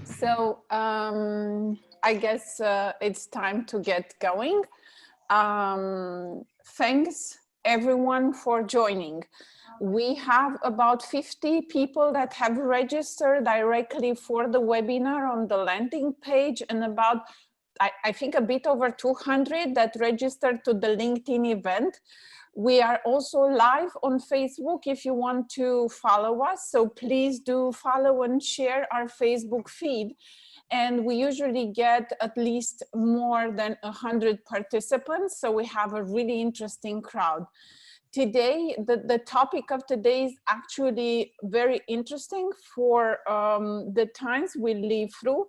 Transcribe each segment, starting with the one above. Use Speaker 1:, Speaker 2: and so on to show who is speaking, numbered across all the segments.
Speaker 1: So I guess it's time to get going. Thanks everyone for joining. We have about 50 people that have registered directly for the webinar on the landing page, and about, I think, a bit over 200 that registered to the LinkedIn event. We are also live on Facebook if you want to follow us. So please do follow and share our Facebook feed. And we usually get at least more than 100 participants. So we have a really interesting crowd. Today, the topic of today is actually very interesting for the times we live through.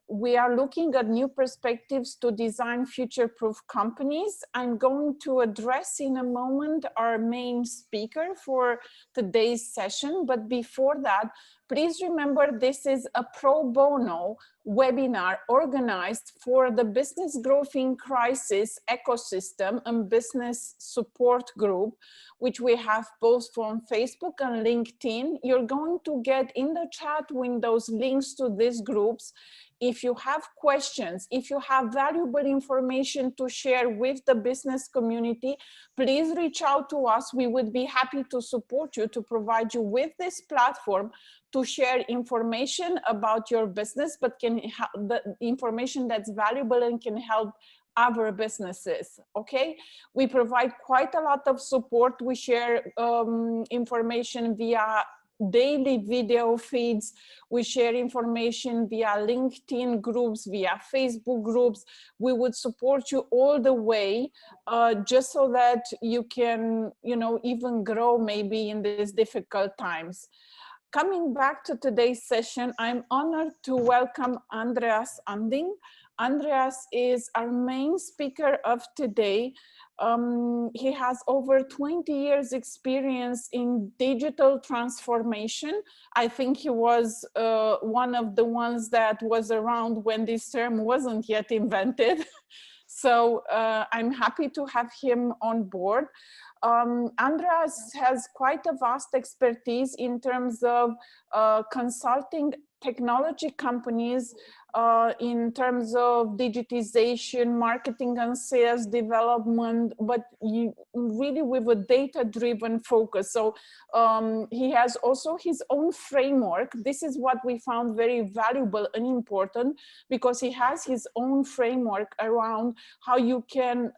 Speaker 1: We are looking at new perspectives to design future-proof companies. I'm going to address in a moment our main speaker for today's session, but before that, please remember this is a pro bono webinar organized for the Business Growth in Crisis ecosystem and business support group, which we have both from Facebook and LinkedIn. You're going to get in the chat windows links to these groups. If you have questions, if you have valuable information to share with the business community, please reach out to us. We would be happy to support you, to provide you with this platform to share information about your business, but can the information that's valuable and can help other businesses. Okay, we provide quite a lot of support. We share information via daily video feeds. We share information via LinkedIn groups, via Facebook groups. We would support you all the way, just so that you can, even grow maybe in these difficult times. Coming back to today's session, I'm honored to welcome Andreas Anding. Andreas is our main speaker of today. He has over 20 years experience in digital transformation. I think he was one of the ones that was around when this term wasn't yet invented. So I'm happy to have him on board. Andreas has quite a vast expertise in terms of consulting technology companies in terms of digitization, marketing and sales development, but really with a data-driven focus. So he has also his own framework. This is what we found very valuable and important, because he has his own framework around how you can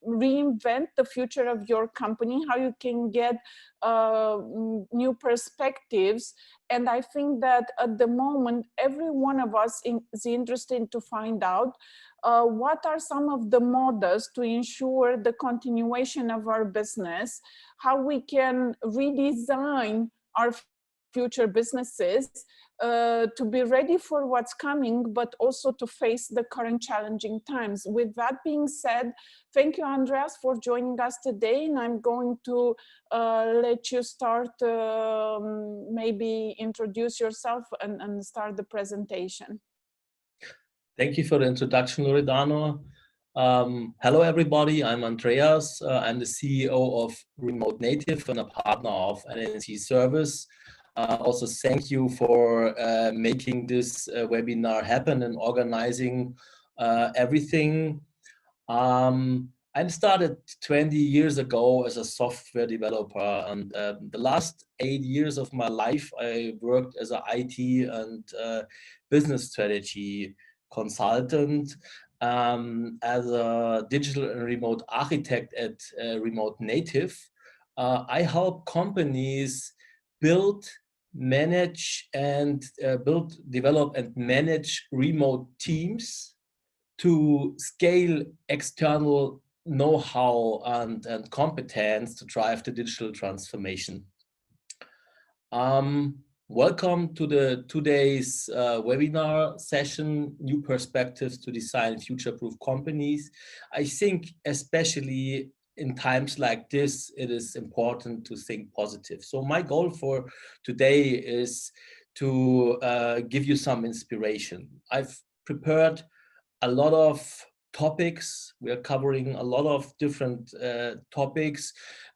Speaker 1: reinvent the future of your company, how you can get new perspectives. And I think that at the moment, every one of us is interested to find out what are some of the models to ensure the continuation of our business, how we can redesign our future businesses to be ready for what's coming, but also to face the current challenging times. With that being said, thank you, Andreas, for joining us today. And I'm going to let you start, maybe introduce yourself and start the presentation.
Speaker 2: Thank you for the introduction, Loredano. Hello, everybody. I'm Andreas. I'm the CEO of Remote Native and a partner of NNC Service. Also, thank you for making this webinar happen and organizing everything. I started 20 years ago as a software developer, and the last 8 years of my life, I worked as an IT and business strategy consultant, as a digital and remote architect at Remote Native. I help companies build, manage, and develop and manage remote teams to scale external know-how and competence to drive the digital transformation. Welcome to today's webinar session, New Perspectives to Design Future-Proof Companies. I think especially in times like this, it is important to think positive. So my goal for today is to give you some inspiration. I've prepared a lot of topics. We are covering a lot of different topics,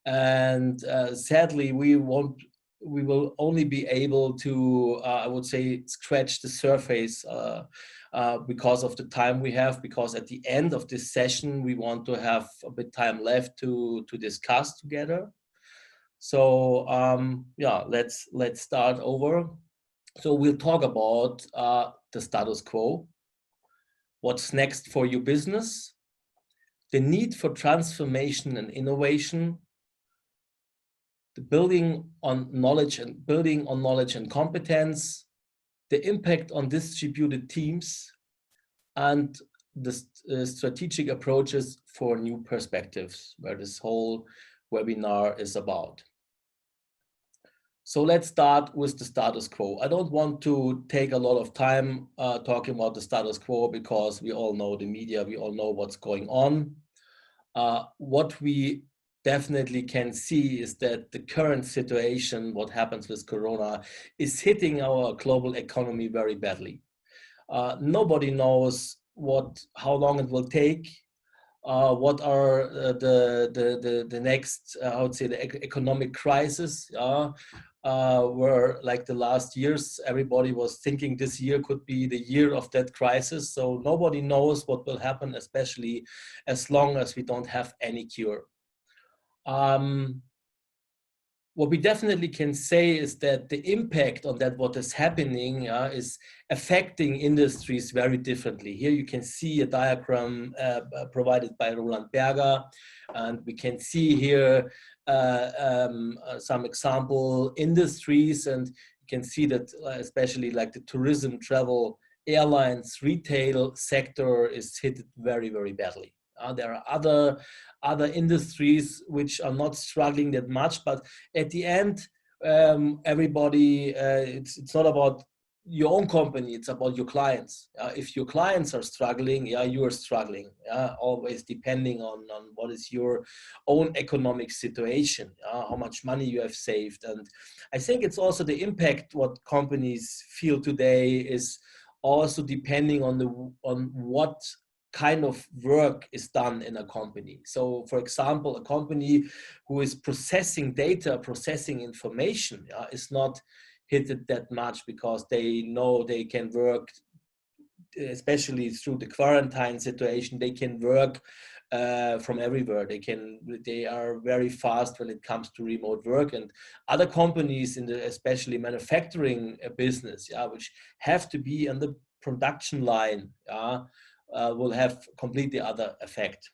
Speaker 2: and sadly we won't we will only be able to, I would say, scratch the surface because of the time we have, because at the end of this session, we want to have a bit time left to discuss together. So yeah, let's start over. So we'll talk about the status quo, what's next for your business, the need for transformation and innovation, the building on knowledge and competence, the impact on distributed teams, and the strategic approaches for new perspectives, where this whole webinar is about. So let's start with the status quo. I don't want to take a lot of time talking about the status quo, because we all know the media, we all know what's going on. What we definitely can see is that the current situation, what happens with Corona, is hitting our global economy very badly. Nobody knows how long it will take. What are the next, I would say, the economic crisis, where like the last years, everybody was thinking this year could be the year of that crisis. So nobody knows what will happen, especially as long as we don't have any cure. What we definitely can say is that the impact on that, what is happening, is affecting industries very differently. Here you can see a diagram provided by Roland Berger, and we can see here some example industries, and you can see that especially like the tourism, travel, airlines, retail sector is hit very, very badly. There are other industries which are not struggling that much, but at the end, everybody, it's not about your own company, it's about your clients. If your clients are struggling, you are struggling. Always depending on what is your own economic situation, how much money you have saved. And I think it's also the impact what companies feel today is also depending on what kind of work is done in a company. So for example, a company who is processing data, processing information, is not hit that much, because they know they can work, especially through the quarantine situation, they can work from everywhere. They are very fast when it comes to remote work. And other companies in the especially manufacturing business, which have to be on the production line, will have completely other effect.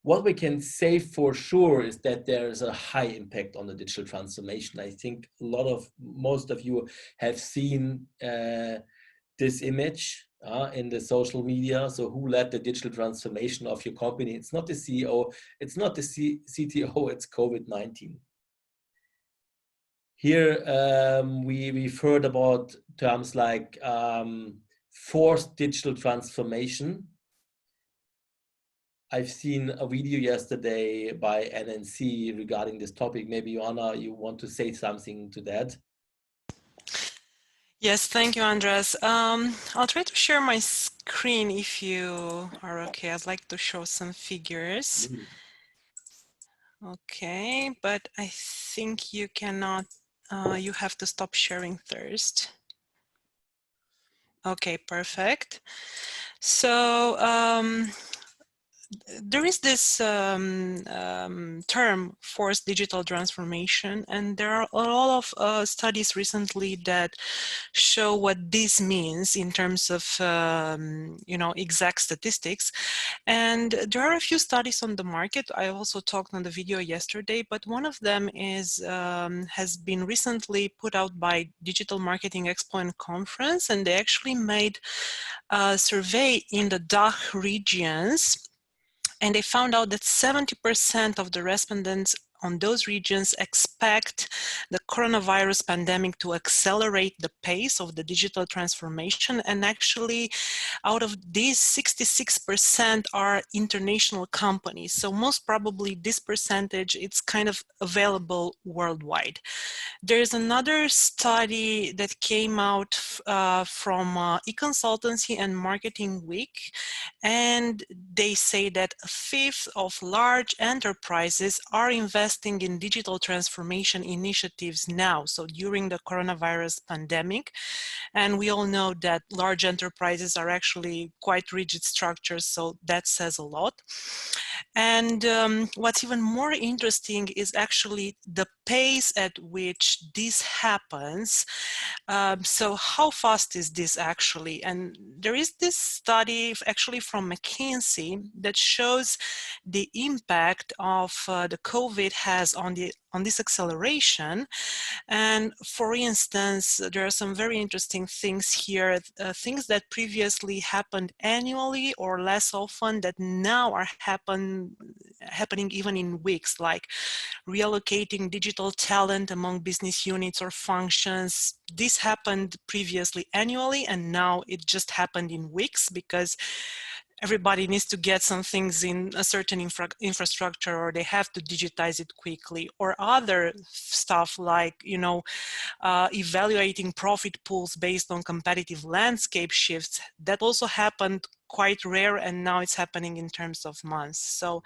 Speaker 2: What we can say for sure is that there is a high impact on the digital transformation. I think most of you have seen this image in the social media. So who led the digital transformation of your company? It's not the CEO, it's not the CTO, it's COVID-19. Here we've heard about terms like forced digital transformation. I've seen a video yesterday by NNC regarding this topic. Maybe Joanna, you want to say something to that?
Speaker 3: Yes, thank you, Andreas. I'll try to share my screen if you are okay. I'd like to show some figures. Okay, but I think you cannot, you have to stop sharing first. Okay, perfect. So there is this term, forced digital transformation, and there are a lot of studies recently that show what this means in terms of exact statistics. And there are a few studies on the market. I also talked on the video yesterday, but one of them is has been recently put out by Digital Marketing Expo and Conference, and they actually made a survey in the DACH regions. And they found out that 70% of the respondents on those regions expect the coronavirus pandemic to accelerate the pace of the digital transformation. And actually, out of these, 66% are international companies. So most probably this percentage, it's kind of available worldwide. There's another study that came out from eConsultancy and Marketing Week, and they say that a fifth of large enterprises are investing investing in digital transformation initiatives now, so during the coronavirus pandemic. And we all know that large enterprises are actually quite rigid structures, so that says a lot. And what's even more interesting is actually the pace at which this happens. So how fast is this actually? And there is this study actually from McKinsey that shows the impact of the COVID has on this acceleration. And for instance, there are some very interesting things here, things that previously happened annually or less often that now are happening even in weeks, like reallocating digital talent among business units or functions. This happened previously annually, and now it just happened in weeks because everybody needs to get some things in a certain infrastructure, or they have to digitize it quickly, or other stuff like, evaluating profit pools based on competitive landscape shifts. That also happened quite rare, and now it's happening in terms of months. So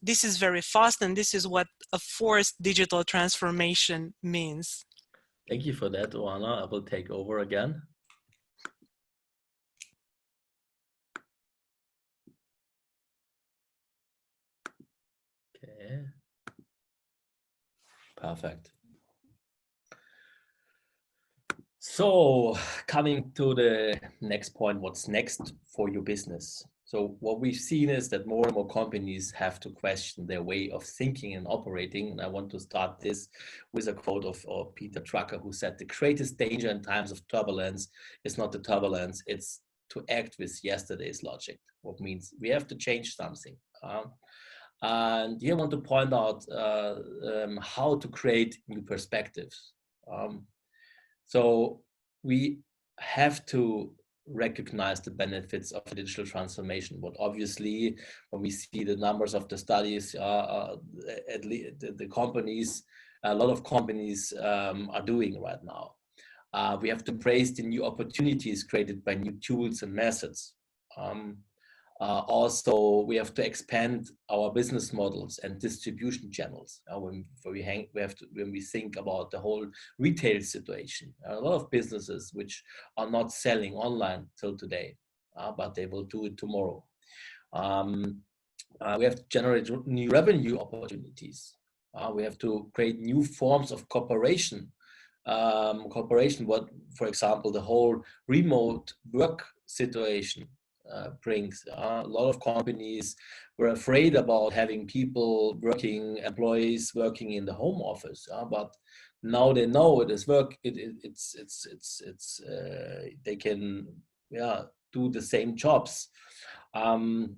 Speaker 3: this is very fast, and this is what a forced digital transformation means.
Speaker 2: Thank you for that, Oana. I will take over again. Okay. Perfect. So coming to the next point, what's next for your business? So what we've seen is that more and more companies have to question their way of thinking and operating. And I want to start this with a quote of Peter Drucker, who said, "The greatest danger in times of turbulence is not the turbulence, it's to act with yesterday's logic." What means we have to change something. And here I want to point out how to create new perspectives. So we have to recognize the benefits of digital transformation. But obviously, when we see the numbers of the studies, at least the companies, a lot of companies are doing right now. We have to embrace the new opportunities created by new tools and methods. Also, we have to expand our business models and distribution channels. When we think about the whole retail situation, a lot of businesses which are not selling online till today, but they will do it tomorrow. We have to generate new revenue opportunities. We have to create new forms of cooperation. What, for example, the whole remote work situation brings. A lot of companies were afraid about having employees working in the home office, but now they know it is work. They can do the same jobs and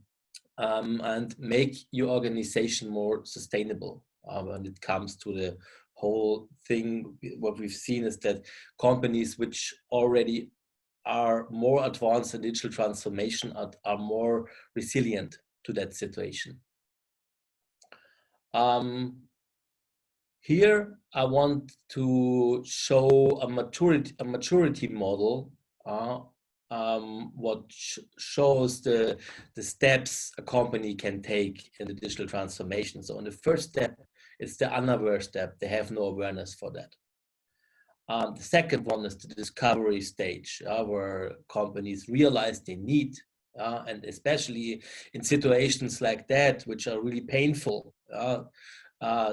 Speaker 2: make your organization more sustainable. When it comes to the whole thing, what we've seen is that companies which already are more advanced in digital transformation are more resilient to that situation. Here I want to show a maturity model, what shows the steps a company can take in the digital transformation. So on the first step, it's the unaware step. They have no awareness for that. The second one is the discovery stage, where companies realize they need, and especially in situations like that, which are really painful,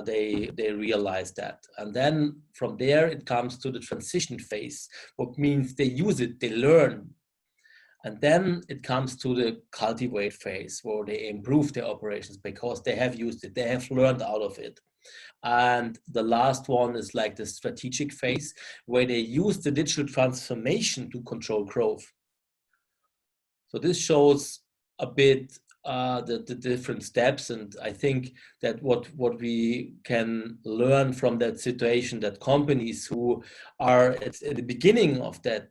Speaker 2: they realize that. And then from there, it comes to the transition phase, what means they use it, they learn. And then it comes to the cultivate phase, where they improve their operations because they have used it, they have learned out of it. And the last one is like the strategic phase, where they use the digital transformation to control growth. So this shows a bit the different steps, and I think that what we can learn from that situation, that companies who are at the beginning of that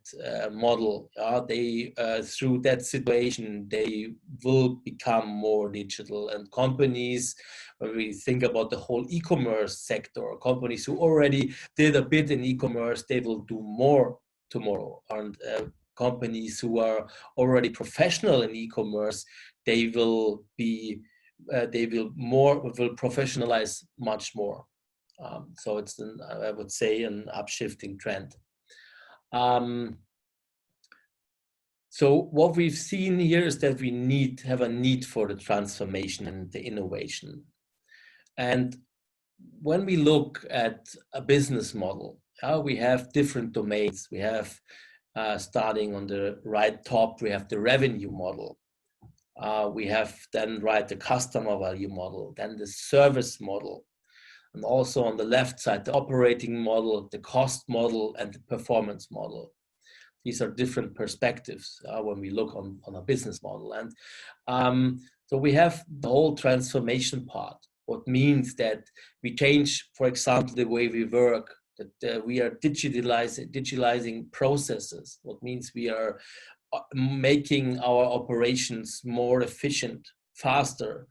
Speaker 2: model, they through that situation they will become more digital. And companies, when we think about the whole e-commerce sector, companies who already did a bit in e-commerce, they will do more tomorrow. And companies who are already professional in e-commerce, they will be they will professionalize much more. So it's I would say an upshifting trend. So what we've seen here is that we have a need for the transformation and the innovation. And when we look at a business model, we have different domains. We have, starting on the right top, we have the revenue model. We have then the customer value model, then the service model. And also on the left side, the operating model, the cost model, and the performance model. These are different perspectives when we look on a business model. And so we have the whole transformation part, what means that we change, for example, the way we work, that we are digitalizing processes, what means we are making our operations more efficient, faster.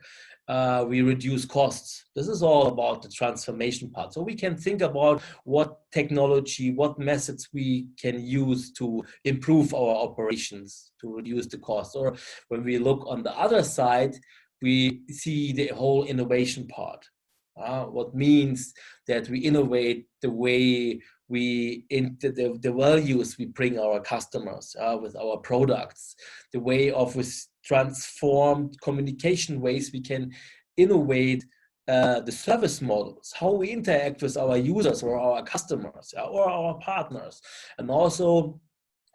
Speaker 2: We reduce costs. This is all about the transformation part. So we can think about what technology, what methods we can use to improve our operations, to reduce the cost. Or when we look on the other side, we see the whole innovation part. What means that we innovate the way the values we bring our customers with our products, the way of with transformed communication ways we can innovate the service models, how we interact with our users or our customers or our partners. And also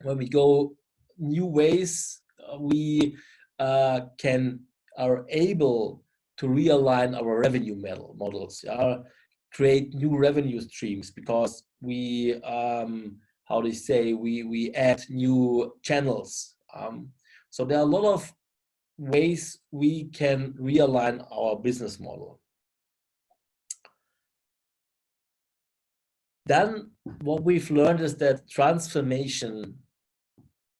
Speaker 2: when we go new ways, we are able to realign our revenue models, create new revenue streams, because we, we add new channels. So there are a lot of ways we can realign our business model. Then what we've learned is that transformation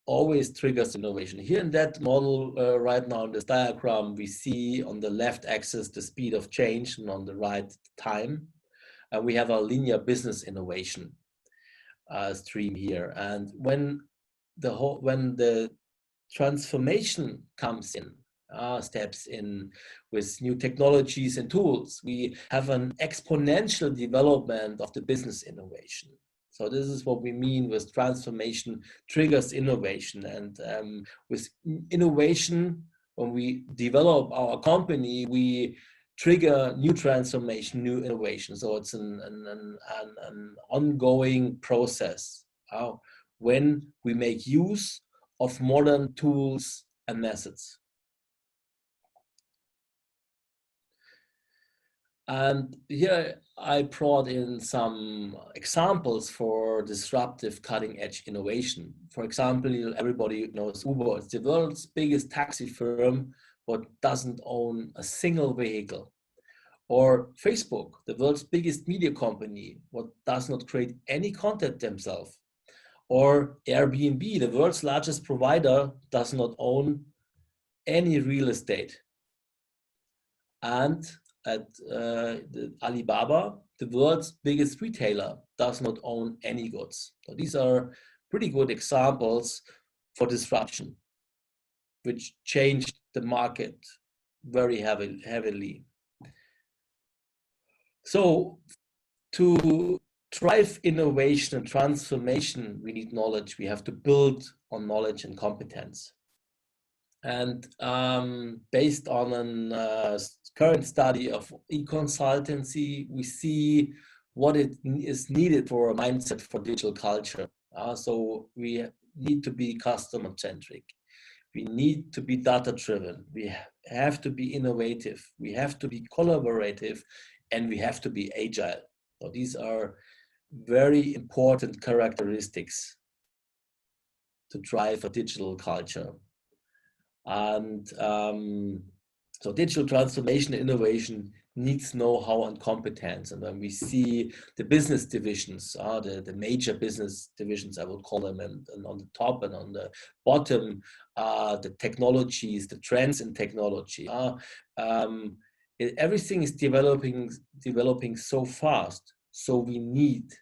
Speaker 2: always triggers innovation. Here in that model, right now in this diagram, we see on the left axis the speed of change, and on the right time. And we have a linear business innovation stream here. And when the transformation comes in, steps in with new technologies and tools, we have an exponential development of the business innovation. So this is what we mean with transformation triggers innovation. And with innovation, when we develop our company, we trigger new transformation, new innovation. So it's an ongoing process when we make use of modern tools and methods. And here I brought in some examples for disruptive cutting-edge innovation. For example, everybody knows Uber. It's the world's biggest taxi firm, but doesn't own a single vehicle. Or Facebook, the world's biggest media company, what does not create any content themselves. Or Airbnb, the world's largest provider, does not own any real estate. And at Alibaba, the world's biggest retailer, does not own any goods. So these are pretty good examples for disruption, which changed the market very heavily. So to drive innovation and transformation, we need knowledge. We have to build on knowledge and competence. And based on a current study of e-consultancy, we see what it is needed for a mindset for digital culture. So we need to be customer-centric. We need to be data-driven. We have to be innovative. We have to be collaborative, and we have to be agile. So these are very important characteristics to drive a digital culture. And so digital transformation innovation needs know-how and competence. And when we see the business divisions, the major business divisions, I would call them, and on the top and on the bottom, the technologies, the trends in technology. Everything is developing so fast. So we need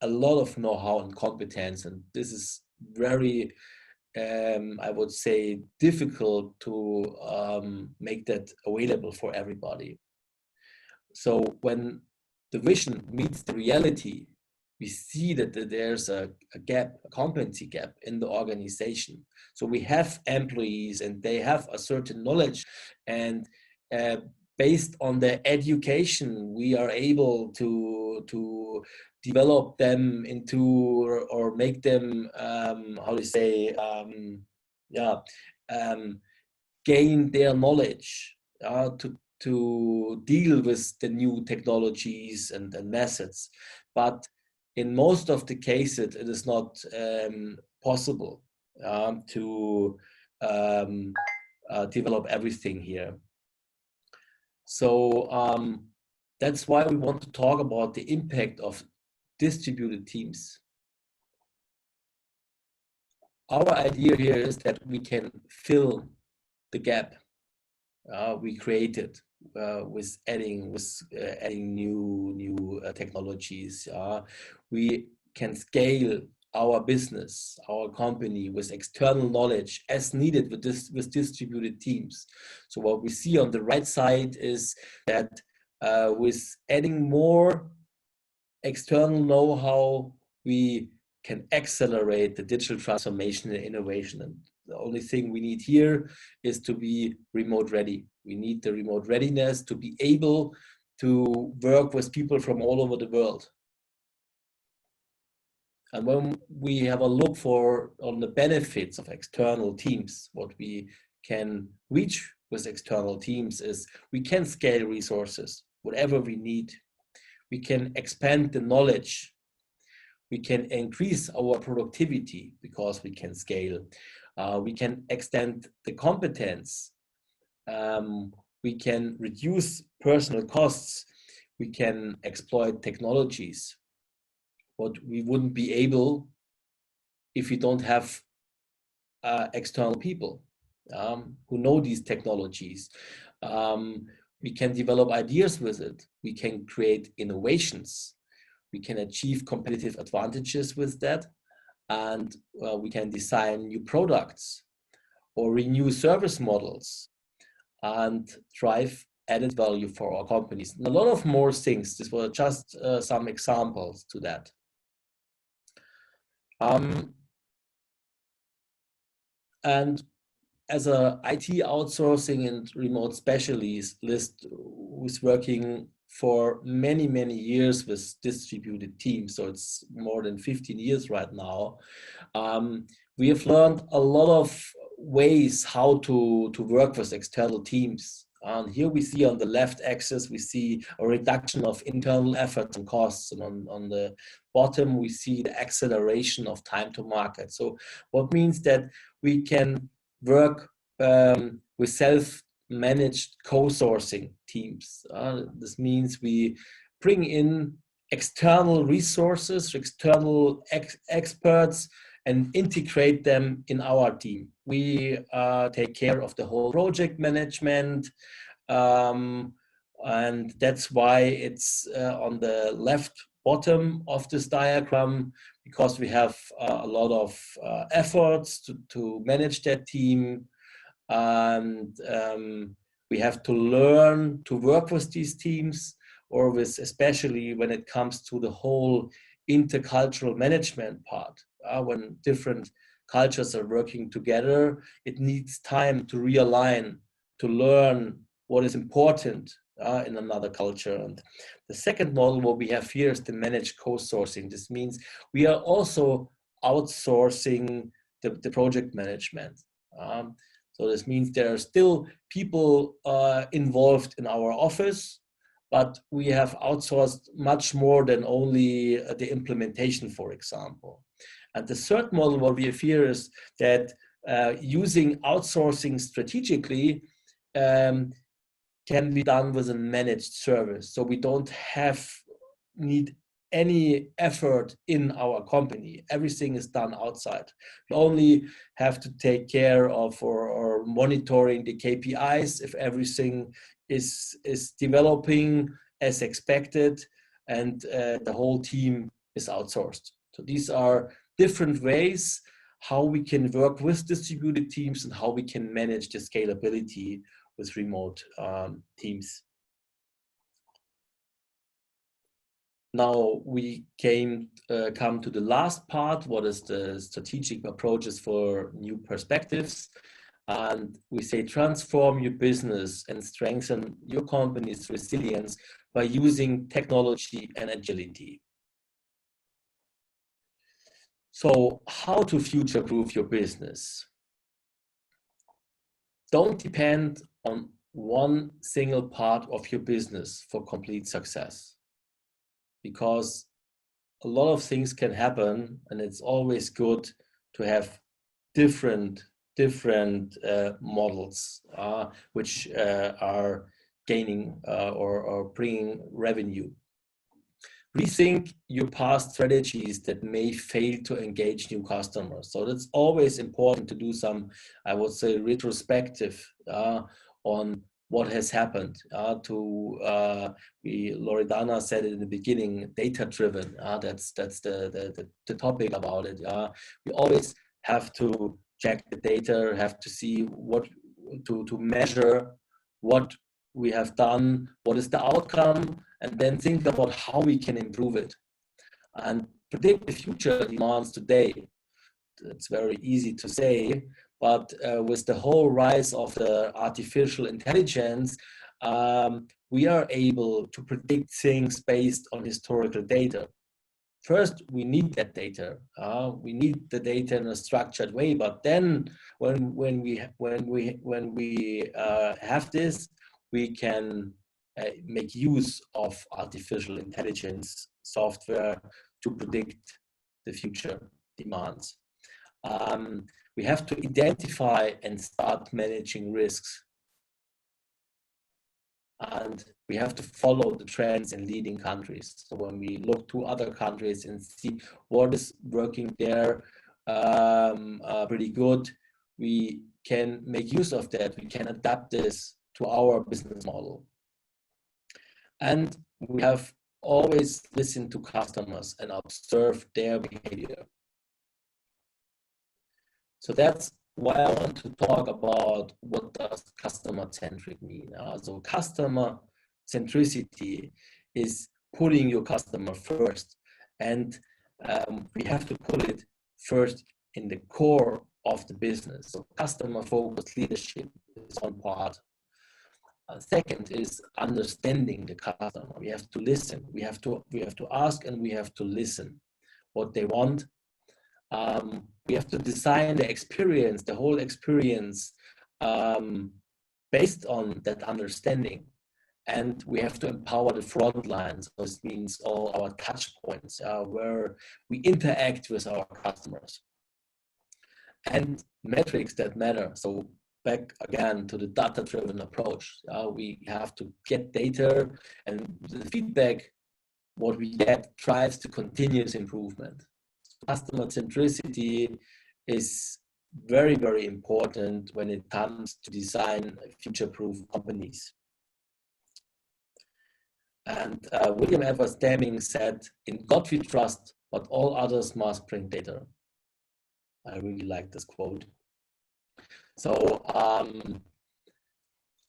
Speaker 2: a lot of know-how and competence. And this is very I would say, difficult to make that available for everybody. So when the vision meets the reality, we see that there's a gap, a competency gap in the organization. So we have employees and they have a certain knowledge, and based on their education, we are able to develop them into, or make them, how do you say, gain their knowledge to deal with the new technologies and methods. But in most of the cases, it is not possible to develop everything here. So that's why we want to talk about the impact of distributed teams. Our idea here is that we can fill the gap we created with adding new technologies. We can scale our business, our company, with external knowledge as needed with distributed teams. So what we see on the right side is that with adding more external know-how, we can accelerate the digital transformation and innovation. And the only thing we need here is to be remote ready. We need the remote readiness to be able to work with people from all over the world. And when we have a look on the benefits of external teams, what we can reach with external teams is we can scale resources, whatever we need. We can expand the knowledge. We can increase our productivity because we can scale. We can extend the competence. We can reduce personal costs. We can exploit technologies. What we wouldn't be able if we don't have external people who know these technologies. We can develop ideas with it. We can create innovations. We can achieve competitive advantages with that. And we can design new products or renew service models and drive added value for our companies. And a lot of more things. These were just some examples to that. And as a IT outsourcing and remote specialist who's working for many, many years with distributed teams, so it's more than 15 years right now, we have learned a lot of ways how to work with external teams. And here we see on the left axis, we see a reduction of internal efforts and costs. And on the bottom, we see the acceleration of time to market. So what means that we can work with self-managed co-sourcing teams. This means we bring in external resources, external experts, and integrate them in our team. We take care of the whole project management, and that's why it's on the left bottom of this diagram, because we have a lot of efforts to manage that team, and we have to learn to work with these teams, or with, especially when it comes to the whole intercultural management part. When different cultures are working together, it needs time to realign, to learn what is important in another culture. And the second model what we have here is the managed co-sourcing. This means we are also outsourcing the project management. So this means there are still people involved in our office, but we have outsourced much more than only the implementation, for example. And the third model what we have here is that using outsourcing strategically can be done with a managed service. So we don't need any effort in our company. Everything is done outside. We only have to take care of or monitoring the KPIs if everything is developing as expected, and the whole team is outsourced. So these are different ways how we can work with distributed teams and how we can manage the scalability with remote teams. Now we come to the last part. What is the strategic approaches for new perspectives? And we say transform your business and strengthen your company's resilience by using technology and agility. So how to future-proof your business? Don't depend on one single part of your business for complete success, because a lot of things can happen, and it's always good to have different models which are gaining or bringing revenue. Rethink your past strategies that may fail to engage new customers. So that's always important to do some, I would say, retrospective on what has happened. Loredana said it in the beginning, data-driven. That's the topic about it. We always have to check the data, have to see what to measure what we have done, what is the outcome, and then think about how we can improve it and predict the future demands today. It's very easy to say, but with the whole rise of the artificial intelligence, we are able to predict things based on historical data. First, we need that data. We need the data in a structured way. But then, when we have this, we can make use of artificial intelligence software to predict the future demands. We have to identify and start managing risks. And we have to follow the trends in leading countries. So when we look to other countries and see what is working there pretty good, we can make use of that. We can adapt this to our business model. And we have always listened to customers and observe their behavior. So that's why I want to talk about what does customer-centric mean. So customer centricity is putting your customer first, and we have to put it first in the core of the business. So customer-focused leadership is one part. Second is understanding the customer. We have to listen. We have to ask, and we have to listen what they want. We have to design the experience, the whole experience, based on that understanding. And we have to empower the front lines. So this means all our touch points where we interact with our customers. And metrics that matter. So back again to the data-driven approach. We have to get data, and the feedback, what we get, drives to continuous improvement. Customer centricity is very, very important when it comes to design future-proof companies. And William Evers Deming said, "In God we trust, but all others must bring data." I really like this quote. So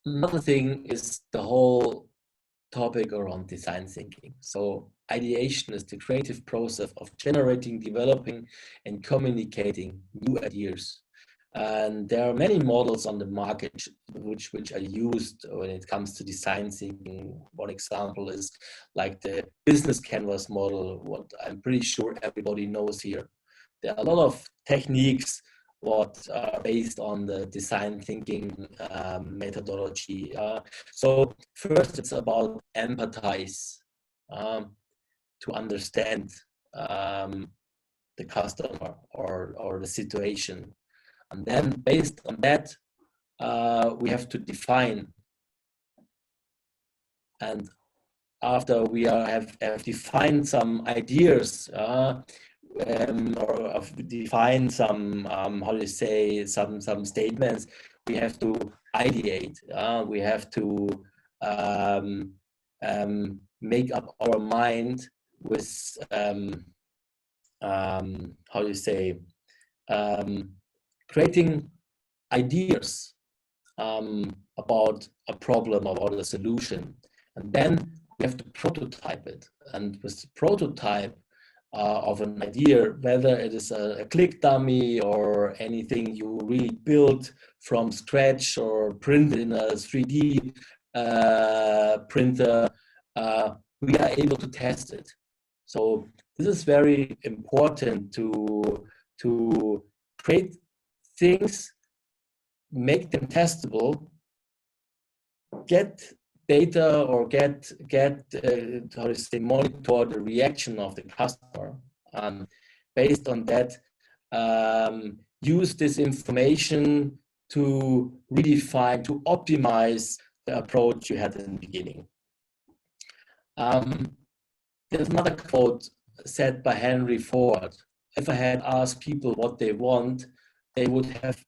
Speaker 2: another thing is the whole topic around design thinking. So ideation is the creative process of generating, developing, and communicating new ideas. And there are many models on the market which are used when it comes to design thinking. One example is like the business canvas model, what I'm pretty sure everybody knows here. There are a lot of techniques what are based on the design thinking methodology. So first it's about empathize, to understand the customer or the situation. And then based on that, we have to define. And after we have defined some ideas, or define some, how do you say, some statements, we have to ideate. We have to make up our mind with, how do you say, creating ideas about a problem, about a solution, and then we have to prototype it. And with the prototype of an idea, whether it is a click dummy or anything you really build from scratch or print in a 3D printer, we are able to test it. So this is very important to create things, make them testable, get data or get how to say, monitor the reaction of the customer. Based on that, use this information to redefine, to optimize the approach you had in the beginning. There's another quote said by Henry Ford. If I had asked people what they want, they would have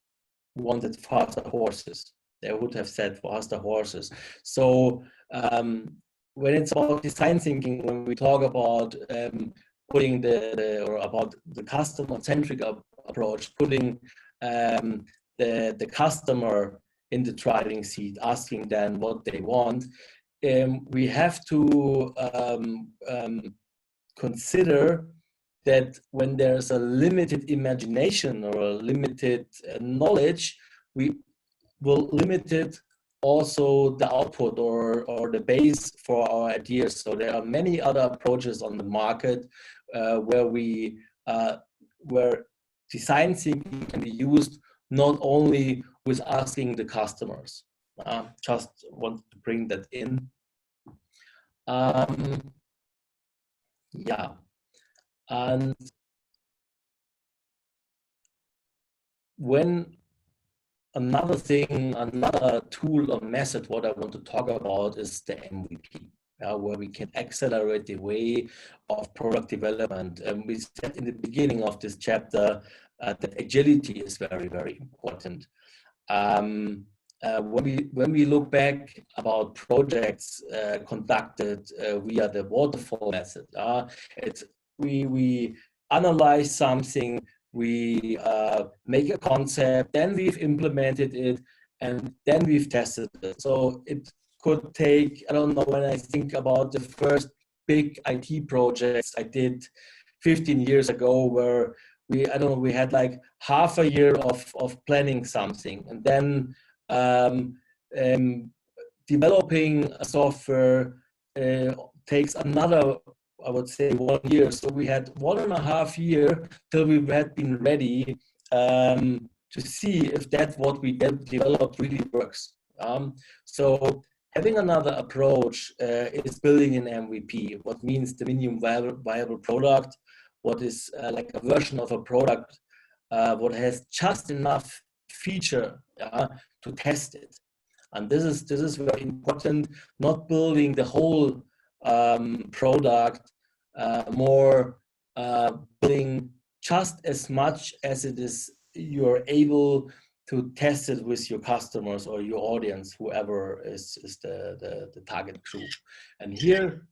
Speaker 2: wanted faster horses. They would have said faster horses. So when it's about design thinking, when we talk about putting about the customer-centric approach, putting the customer in the driving seat, asking them what they want, we have to consider that when there's a limited imagination or a limited knowledge, we will limit it also the output or the base for our ideas. So there are many other approaches on the market where design thinking can be used not only with asking the customers. Just want to bring that in. Yeah, and when another tool or method, what I want to talk about is the MVP, where we can accelerate the way of product development. And we said in the beginning of this chapter that agility is very, very important. When we look back about projects conducted via the waterfall method, we analyze something, we make a concept, then we've implemented it, and then we've tested it. So it could take, I don't know, when I think about the first big IT projects I did 15 years ago, where we had like half a year of planning something, and then developing a software takes another, I would say, 1 year. So we had 1.5 years till we had been ready to see if that what we developed really works. So having another approach is building an MVP, what means the minimum viable product, what is like a version of a product, what has just enough feature to test it. And this is very important, not building the whole product, more building just as much as it is you're able to test it with your customers or your audience, whoever is the target group. And here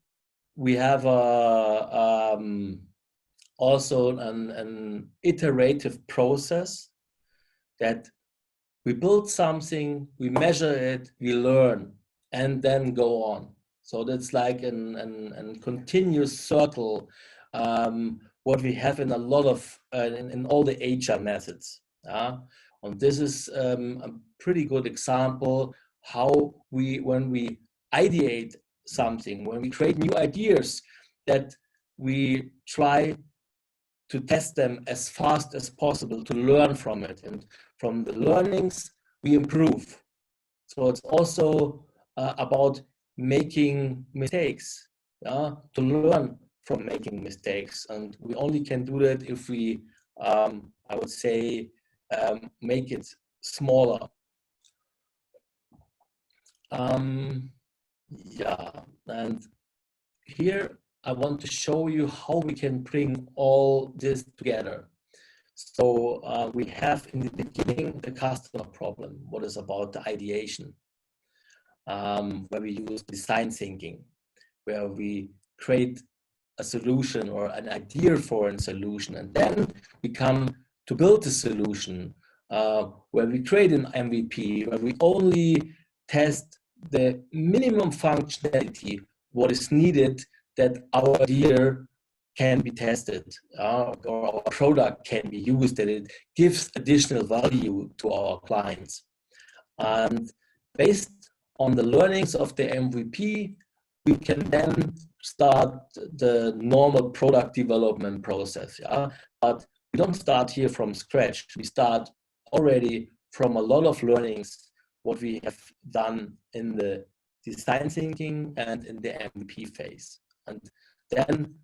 Speaker 2: we have also an iterative process that we build something, we measure it, we learn, and then go on. So that's like a continuous circle, what we have in a lot of, in all the HR methods. And this is a pretty good example how when we ideate something, when we create new ideas, that we try to test them as fast as possible to learn from it. And from the learnings, we improve. So it's also about making mistakes, to learn from making mistakes. And we only can do that if we, I would say, make it smaller. Yeah, and here I want to show you how we can bring all this together. So we have in the beginning the customer problem, what is about the ideation, where we use design thinking, where we create a solution or an idea for a solution, and then we come to build a solution where we create an MVP, where we only test the minimum functionality, what is needed that our idea can be tested, or our product can be used, that it gives additional value to our clients. And based on the learnings of the MVP, we can then start the normal product development process. But we don't start here from scratch. We start already from a lot of learnings, what we have done in the design thinking and in the MVP phase. And then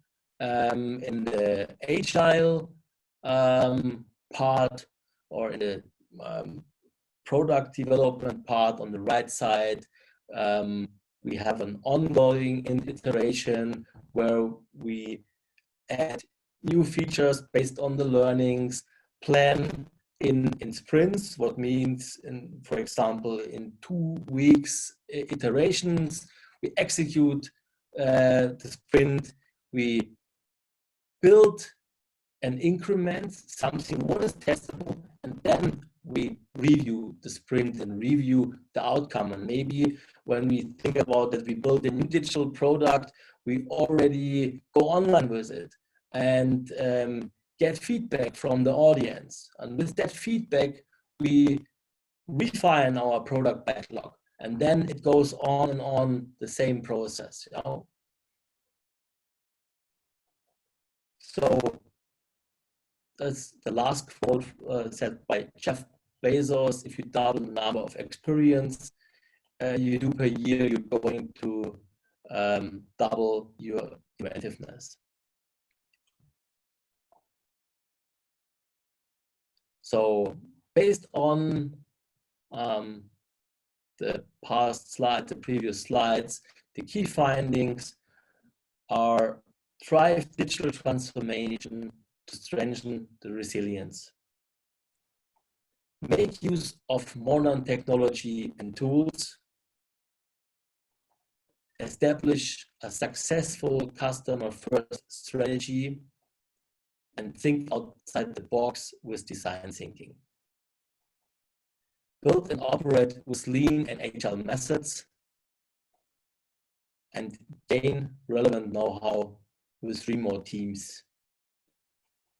Speaker 2: in the agile part, or in the product development part on the right side, we have an ongoing iteration where we add new features based on the learnings, plan in sprints, what means, for example, in 2 weeks iterations, we execute the sprint, we build an increment, something what is testable, and then we review the sprint and review the outcome. And maybe when we think about that we build a new digital product, we already go online with it and get feedback from the audience. And with that feedback, we refine our product backlog. And then it goes on and on the same process. So that's the last quote said by Jeff Bezos: if you double the number of experience you do per year, you're going to double your inventiveness. So based on the past slide, the previous slides, the key findings are: drive digital transformation to strengthen the resilience. Make use of modern technology and tools. Establish a successful customer-first strategy, and think outside the box with design thinking. Build and operate with lean and agile methods, and gain relevant know-how with remote teams.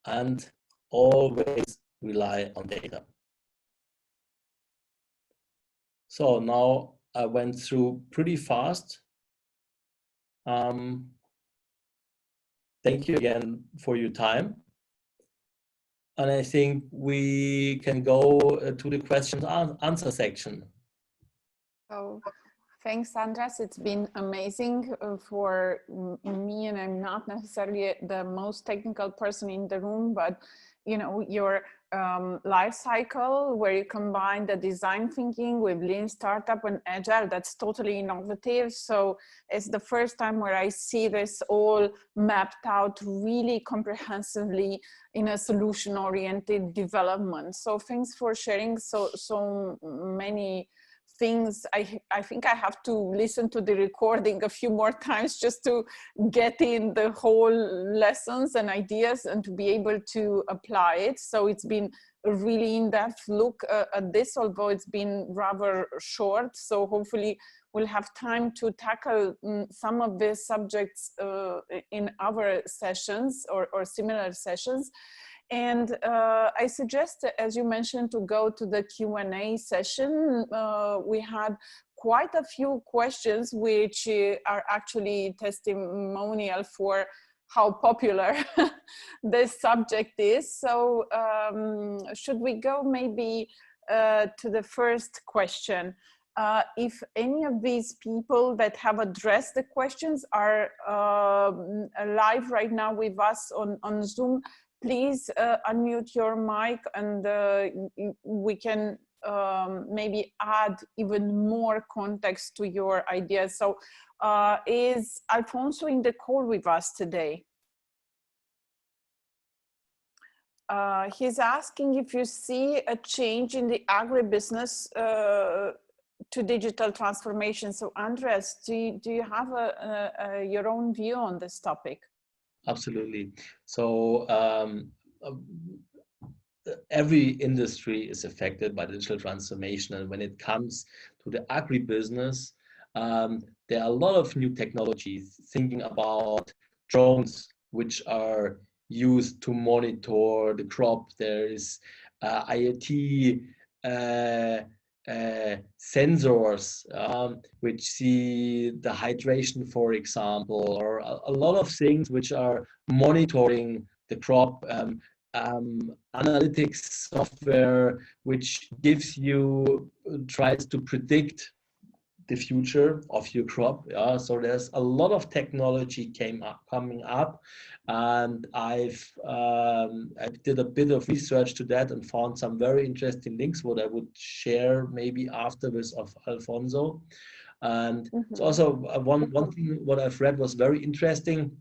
Speaker 2: And always rely on data. So now I went through pretty fast. Thank you again for your time. And I think we can go to the questions and answer section.
Speaker 1: So thanks, Andreas. It's been amazing for me, and I'm not necessarily the most technical person in the room, but you know, your life cycle where you combine the design thinking with lean startup and agile, that's totally innovative. So it's the first time where I see this all mapped out really comprehensively in a solution oriented development. So thanks for sharing so many things. I think I have to listen to the recording a few more times just to get in the whole lessons and ideas and to be able to apply it. So it's been a really in-depth look at this, although it's been rather short. So hopefully we'll have time to tackle some of these subjects in our sessions or similar sessions. And I suggest, as you mentioned, to go to the Q&A session. We had quite a few questions which are actually testimonial for how popular this subject is. So should we go maybe to the first question? If any of these people that have addressed the questions are live right now with us on Zoom, please unmute your mic, and we can maybe add even more context to your ideas. So is Alfonso in the call with us today? He's asking if you see a change in the agribusiness to digital transformation. So Andreas, do you have your own view on this topic?
Speaker 2: Absolutely. So every industry is affected by digital transformation. And when it comes to the agribusiness, there are a lot of new technologies, thinking about drones, which are used to monitor the crop. There is IoT sensors, which see the hydration, for example, or a lot of things which are monitoring the crop. Analytics software, which gives you, tries to predict the future of your crop. Yeah, so there's a lot of technology coming up, and I did a bit of research to that and found some very interesting links what I would share maybe afterwards of Alfonso. And it's also one thing what I've read was very interesting,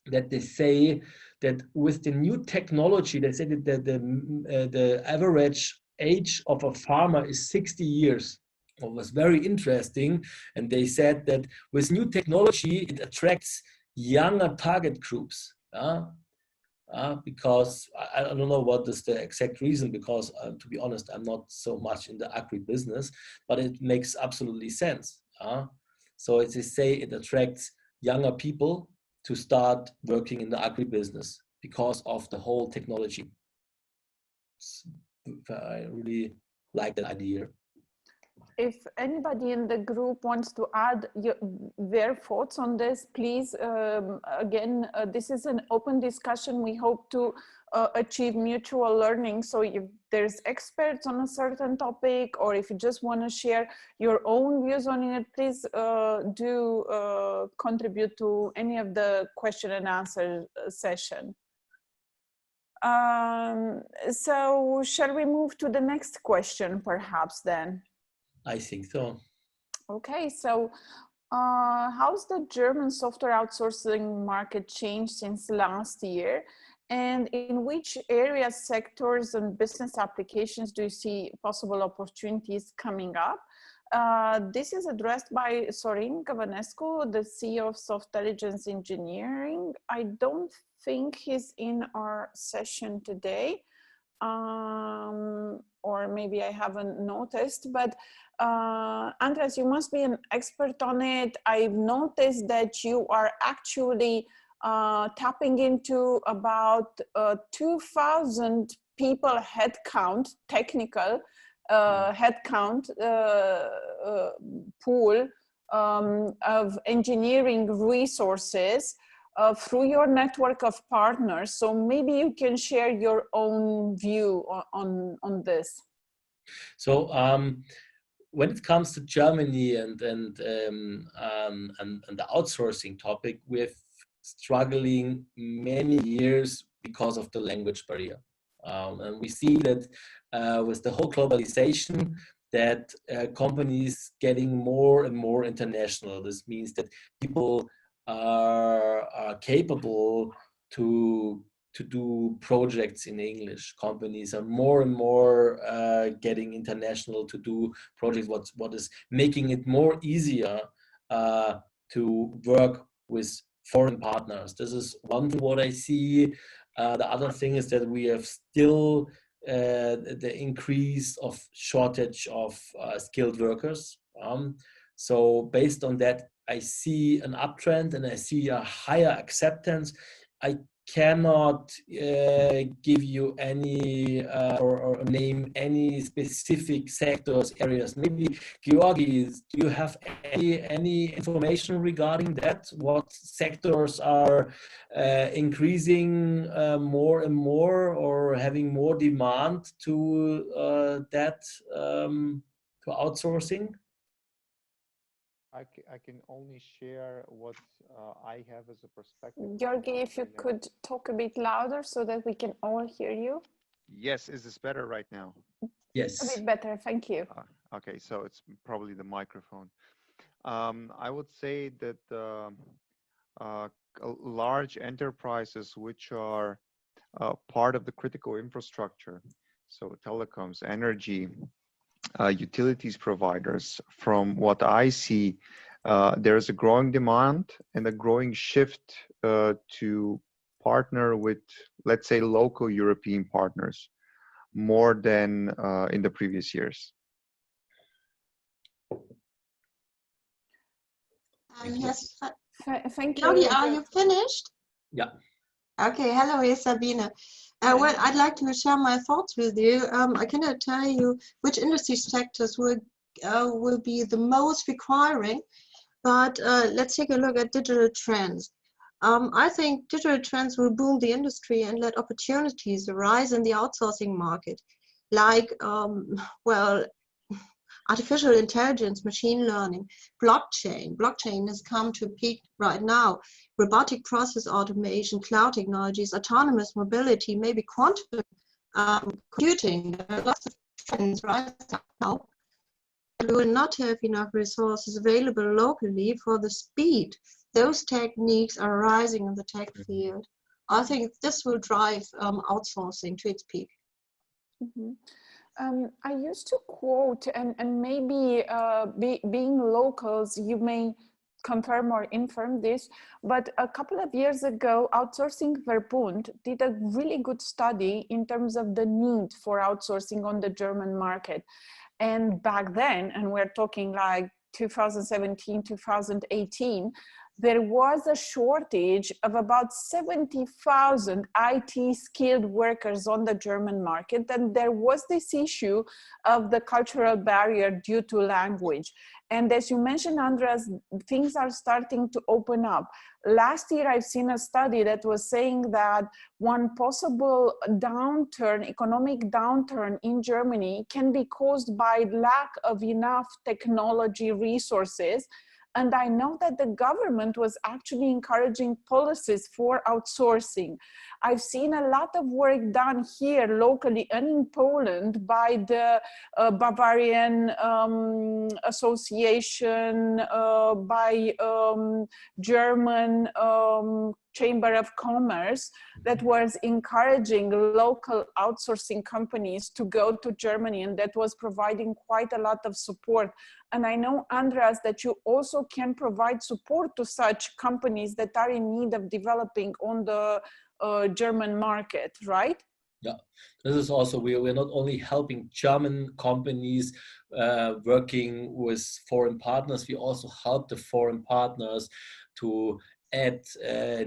Speaker 2: that they say that with the new technology, they say that the average age of a farmer is 60 years. It was very interesting. And they said that with new technology, it attracts younger target groups. Because I don't know what is the exact reason, because to be honest, I'm not so much in the agribusiness, but it makes absolutely sense. So as they say, it attracts younger people to start working in the agribusiness because of the whole technology. I really like that idea.
Speaker 1: If anybody in the group wants to add their thoughts on this, please, again, this is an open discussion. We hope to achieve mutual learning. So if there's experts on a certain topic, or if you just want to share your own views on it, please do contribute to any of the question and answer session. So shall we move to the next question perhaps then?
Speaker 2: I think so.
Speaker 1: Okay, so how's the German software outsourcing market changed since last year? And in which areas, sectors, and business applications do you see possible opportunities coming up? This is addressed by Sorin Cavanescu, the CEO of Softelligence Engineering. I don't think he's in our session today. Or maybe I haven't noticed, but Andreas, you must be an expert on it. I've noticed that you are actually tapping into about 2,000 people headcount, technical headcount pool of engineering resources through your network of partners. So maybe you can share your own view on this.
Speaker 2: So when it comes to Germany and the outsourcing topic, we're struggling many years because of the language barrier. And we see that with the whole globalization, that companies getting more and more international. This means that people are capable to do projects in English. Companies are more and more getting international to do projects. What is making it more easier to work with foreign partners. This is one thing what I see. The other thing is that we have still the increase of shortage of skilled workers. So based on that, I see an uptrend and I see a higher acceptance. I cannot give you any or name any specific sectors, areas. Maybe Georgi, do you have any information regarding that? What sectors are increasing more and more, or having more demand to to outsourcing?
Speaker 4: I can only share what I have as a perspective.
Speaker 1: Georgi, if you could talk a bit louder so that we can all hear you.
Speaker 4: Yes, is this better right now?
Speaker 2: Yes.
Speaker 1: A bit better, thank you.
Speaker 4: Okay, so it's probably the microphone. I would say that large enterprises which are part of the critical infrastructure, so telecoms, energy, utilities providers, from what I see, there's a growing demand and a growing shift to partner with, let's say, local European partners. more than in the previous years.
Speaker 5: Yes.
Speaker 1: Thank you.
Speaker 5: Claudia, are you finished?
Speaker 2: Yeah.
Speaker 5: Okay, hello, here's Sabine. Well, I'd like to share my thoughts with you. I cannot tell you which industry sectors will be the most requiring, but let's take a look at digital trends. I think digital trends will boom the industry and let opportunities arise in the outsourcing market, like, well, artificial intelligence, machine learning, blockchain. Blockchain has come to a peak right now. Robotic process automation, cloud technologies, autonomous mobility, maybe quantum computing. There are lots of trends right now. We will not have enough resources available locally for the speed those techniques are rising in the tech field. I think this will drive outsourcing to its peak.
Speaker 1: Mm-hmm. I used to quote, and maybe being locals, you may confirm or infirm this, but a couple of years ago, Outsourcing Verbund did a really good study in terms of the need for outsourcing on the German market. And back then, and we're talking like 2017, 2018, there was a shortage of about 70,000 IT skilled workers on the German market. And there was this issue of the cultural barrier due to language. And as you mentioned, Andreas, things are starting to open up. Last year, I've seen a study that was saying that one possible downturn, economic downturn in Germany can be caused by lack of enough technology resources. And I know that the government was actually encouraging policies for outsourcing. I've seen a lot of work done here locally and in Poland by the Bavarian Association, by German Chamber of Commerce, that was encouraging local outsourcing companies to go to Germany, and that was providing quite a lot of support. And I know, Andreas, that you also can provide support to such companies that are in need of developing on the German market, right?
Speaker 2: Yeah, this is also, we're not only helping German companies working with foreign partners, we also help the foreign partners to add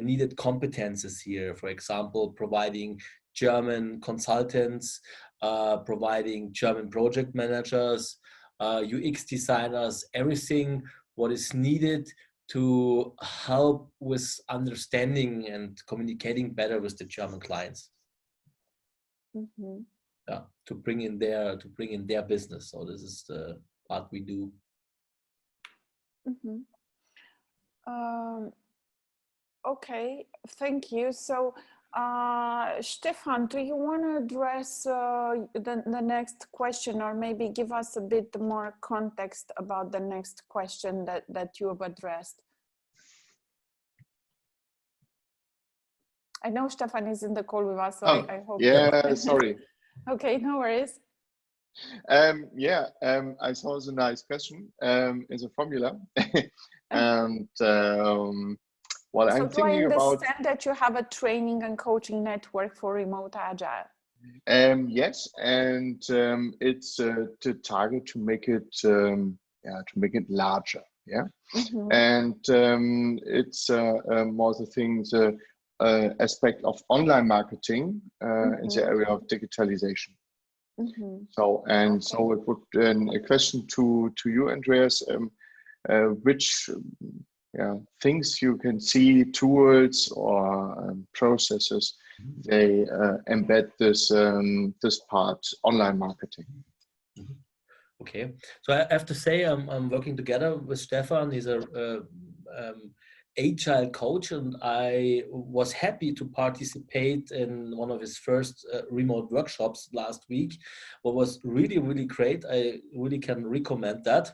Speaker 2: needed competences here. For example, providing German consultants, providing German project managers, UX designers, everything what is needed to help with understanding and communicating better with the German clients.
Speaker 1: Mm-hmm.
Speaker 2: Yeah, to bring in their business. So this is the part we do.
Speaker 1: Mm-hmm. Okay, thank you. So, Stefan, do you want to address the next question, or maybe give us a bit more context about the next question that you have addressed? I know Stefan is in the call with us, so I hope.
Speaker 6: Yeah, sorry.
Speaker 1: Okay, no worries.
Speaker 6: I saw it's a nice question. It's a formula. And what
Speaker 1: So
Speaker 6: I'm thinking about.
Speaker 1: I understand that you have a training and coaching network for remote agile.
Speaker 6: Yes, and it's to target to make it larger. Yeah,
Speaker 1: Mm-hmm.
Speaker 6: and it's more the things aspect of online marketing in the area of digitalization.
Speaker 1: Mm-hmm.
Speaker 6: So it would a question to you, Andreas, which things you can see, tools or processes, they embed this part, online marketing.
Speaker 2: Okay, so I have to say I'm working together with Stefan. He's a agile coach, and I was happy to participate in one of his first remote workshops last week. What was really, really great. I really can recommend that.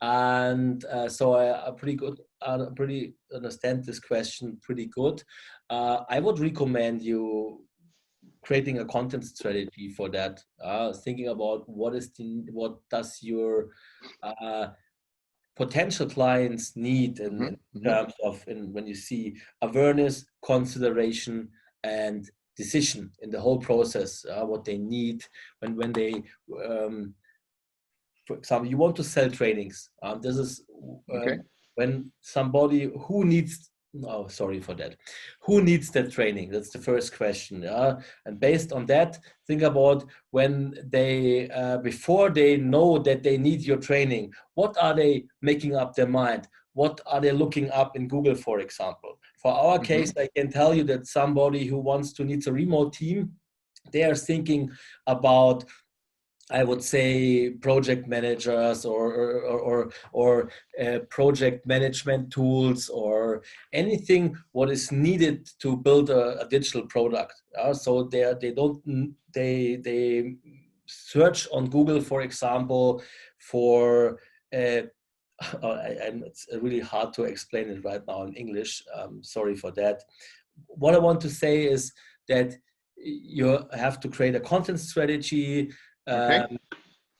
Speaker 2: And so I pretty understand this question pretty good. I would recommend you creating a content strategy for that. Thinking about what does your potential clients need in terms of when you see awareness, consideration, and decision in the whole process, what they need when they, for example, you want to sell trainings. This is when somebody who needs, oh, sorry for that, who needs that training? That's the first question. And based on that, think about when they, before they know that they need your training, what are they making up their mind? What are they looking up in Google, for example? For our case, I can tell you that somebody who needs a remote team, they are thinking about, I would say, project managers or project management tools or anything what is needed to build a digital product. So they search on Google, for example, for it's really hard to explain it right now in English. Sorry for that. What I want to say is that you have to create a content strategy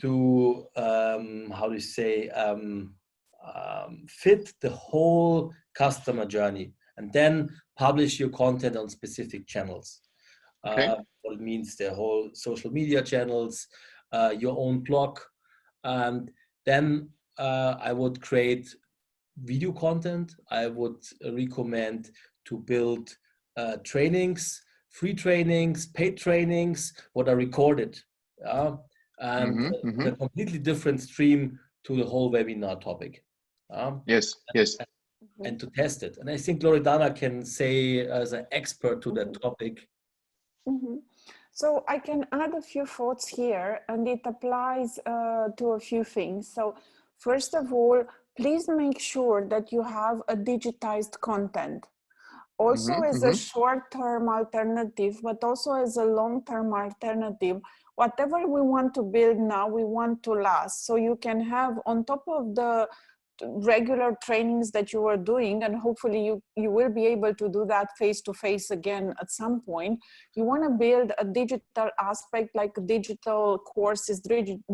Speaker 2: to how do you say, fit the whole customer journey, and then publish your content on specific channels. What it means, the whole social media channels, your own blog, and then I would create video content. I would recommend to build trainings, free trainings, paid trainings, what are recorded. And a completely different stream to the whole webinar topic.
Speaker 6: Yes.
Speaker 2: And to test it. And I think Loredana can say as an expert to that topic.
Speaker 1: So I can add a few thoughts here, and it applies to a few things. So first of all, please make sure that you have a digitized content. Also as a short-term alternative, but also as a long-term alternative. Whatever we want to build now, we want to last. So you can have, on top of the regular trainings that you are doing, and hopefully you will be able to do that face-to-face again at some point, you want to build a digital aspect like digital courses,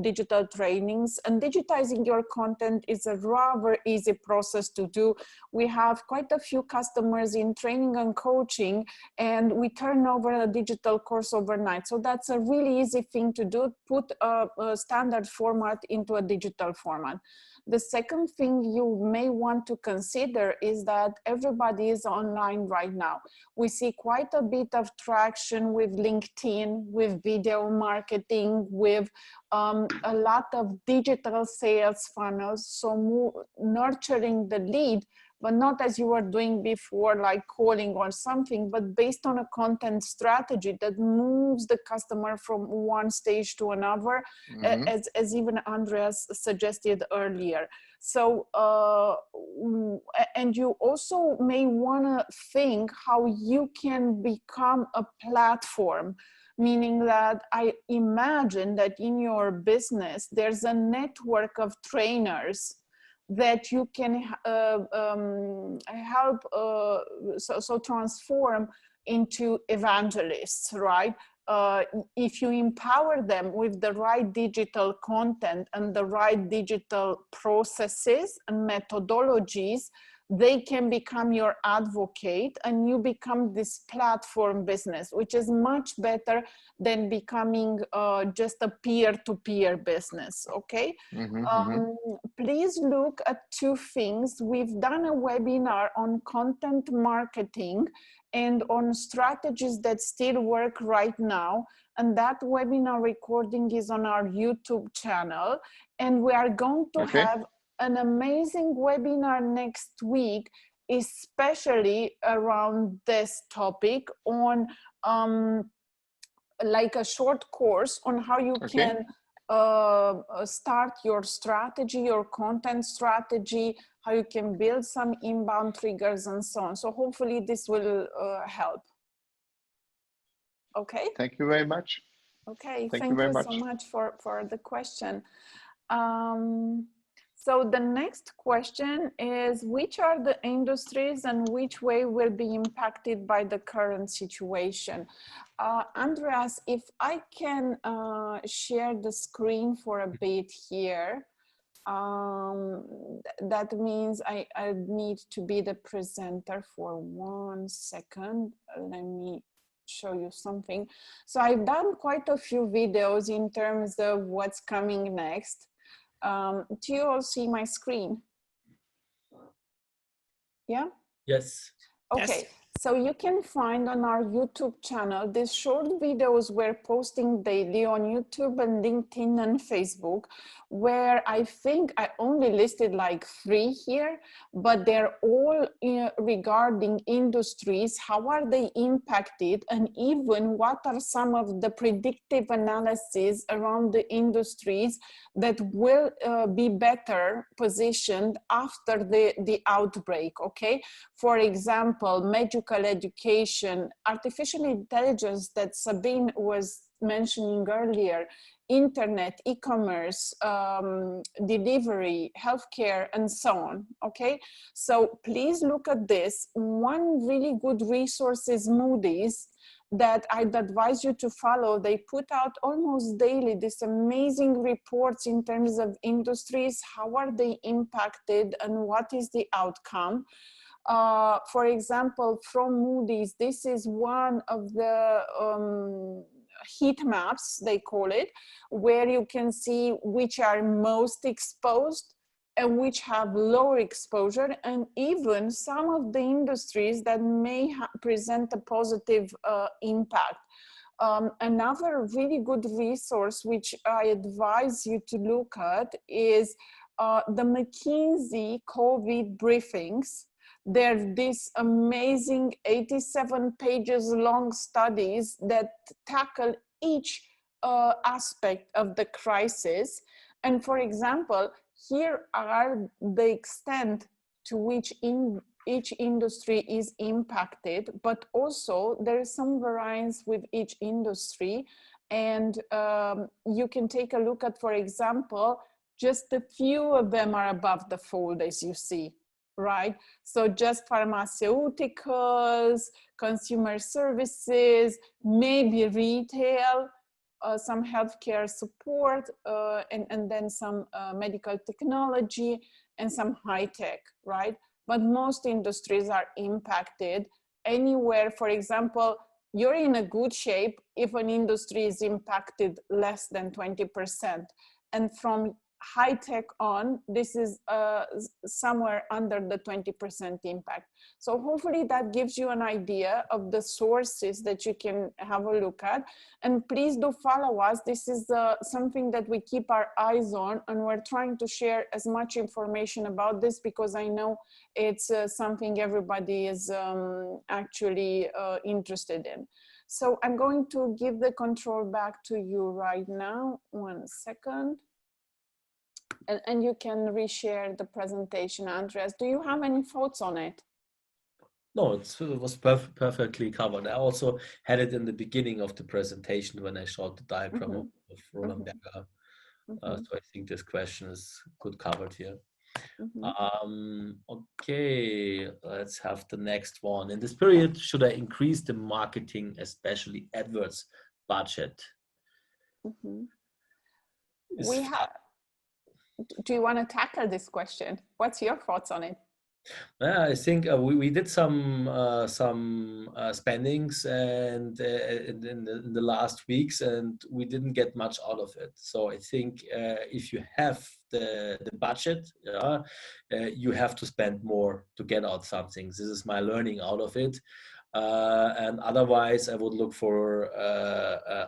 Speaker 1: digital trainings, and digitizing your content is a rather easy process to do. We have quite a few customers in training and coaching, and we turn over a digital course overnight. So that's a really easy thing to do, put a standard format into a digital format. The second thing you may want to consider is that everybody is online right now. We see quite a bit of traction with LinkedIn, with video marketing, with a lot of digital sales funnels. So nurturing the lead, but not as you were doing before, like calling or something, but based on a content strategy that moves the customer from one stage to another, as even Andreas suggested earlier. So, and you also may want to think how you can become a platform, meaning that I imagine that in your business, there's a network of trainers that you can help so transform into evangelists, right? If you empower them with the right digital content and the right digital processes and methodologies, they can become your advocate, and you become this platform business, which is much better than becoming just a peer-to-peer business, okay? Please look at two things. We've done a webinar on content marketing and on strategies that still work right now. And that webinar recording is on our YouTube channel. And we are going to have an amazing webinar next week, especially around this topic, on like a short course on how you can start your strategy, your content strategy, how you can build some inbound triggers and so on. So hopefully this will help. Okay.
Speaker 6: Thank you very much.
Speaker 1: Okay, thank you so much for the question. So the next question is, which are the industries and which way will be impacted by the current situation? Andreas, if I can share the screen for a bit here, that means I need to be the presenter for 1 second. Let me show you something. So I've done quite a few videos in terms of what's coming next. Do you all see my screen? Yeah?
Speaker 2: Yes.
Speaker 1: Okay,
Speaker 3: Yes.
Speaker 1: so you can find on our YouTube channel, these short videos we're posting daily on YouTube and LinkedIn and Facebook, where I think I only listed like 3 here, but they're all regarding industries, how are they impacted, and even what are some of the predictive analyses around the industries that will be better positioned after the outbreak, okay? For example, medical education, artificial intelligence that Sabine was mentioning earlier, internet, e-commerce, delivery, healthcare, and so on, okay? So please look at this. One really good resource is Moody's that I'd advise you to follow. They put out almost daily this amazing reports in terms of industries, how are they impacted and what is the outcome. For example, from Moody's, this is one of the heat maps, they call it, where you can see which are most exposed and which have lower exposure, and even some of the industries that may present a positive impact. Another really good resource which I advise you to look at is the McKinsey COVID briefings. They're these amazing 87 pages long studies that tackle each aspect of the crisis. And for example, here are the extent to which each industry is impacted, but also there is some variance with each industry. And you can take a look at, for example, just a few of them are above the fold, as you see. Right? So just pharmaceuticals, consumer services, maybe retail, some healthcare support, and then some medical technology and some high tech, right? But most industries are impacted anywhere. For example, you're in a good shape if an industry is impacted less than 20%. And from high tech on, this is somewhere under the 20% impact. So hopefully that gives you an idea of the sources that you can have a look at. And please do follow us. This is something that we keep our eyes on, and we're trying to share as much information about this because I know it's something everybody is actually interested in. So I'm going to give the control back to you right now. 1 second. And you can reshare the presentation. Andreas, do you have any thoughts on it?
Speaker 2: No, it was perfectly covered. I also had it in the beginning of the presentation when I showed the diagram of Roland Berger. So I think this question is good covered here. Okay, let's have the next one. In this period, should I increase the marketing, especially AdWords budget?
Speaker 1: We have. Do you want to tackle this question? What's your thoughts on it?
Speaker 2: Yeah, I think we did some spendings and in the last weeks, and we didn't get much out of it. So I think if you have the budget, you have to spend more to get out something. This is my learning out of it. And otherwise, I would look for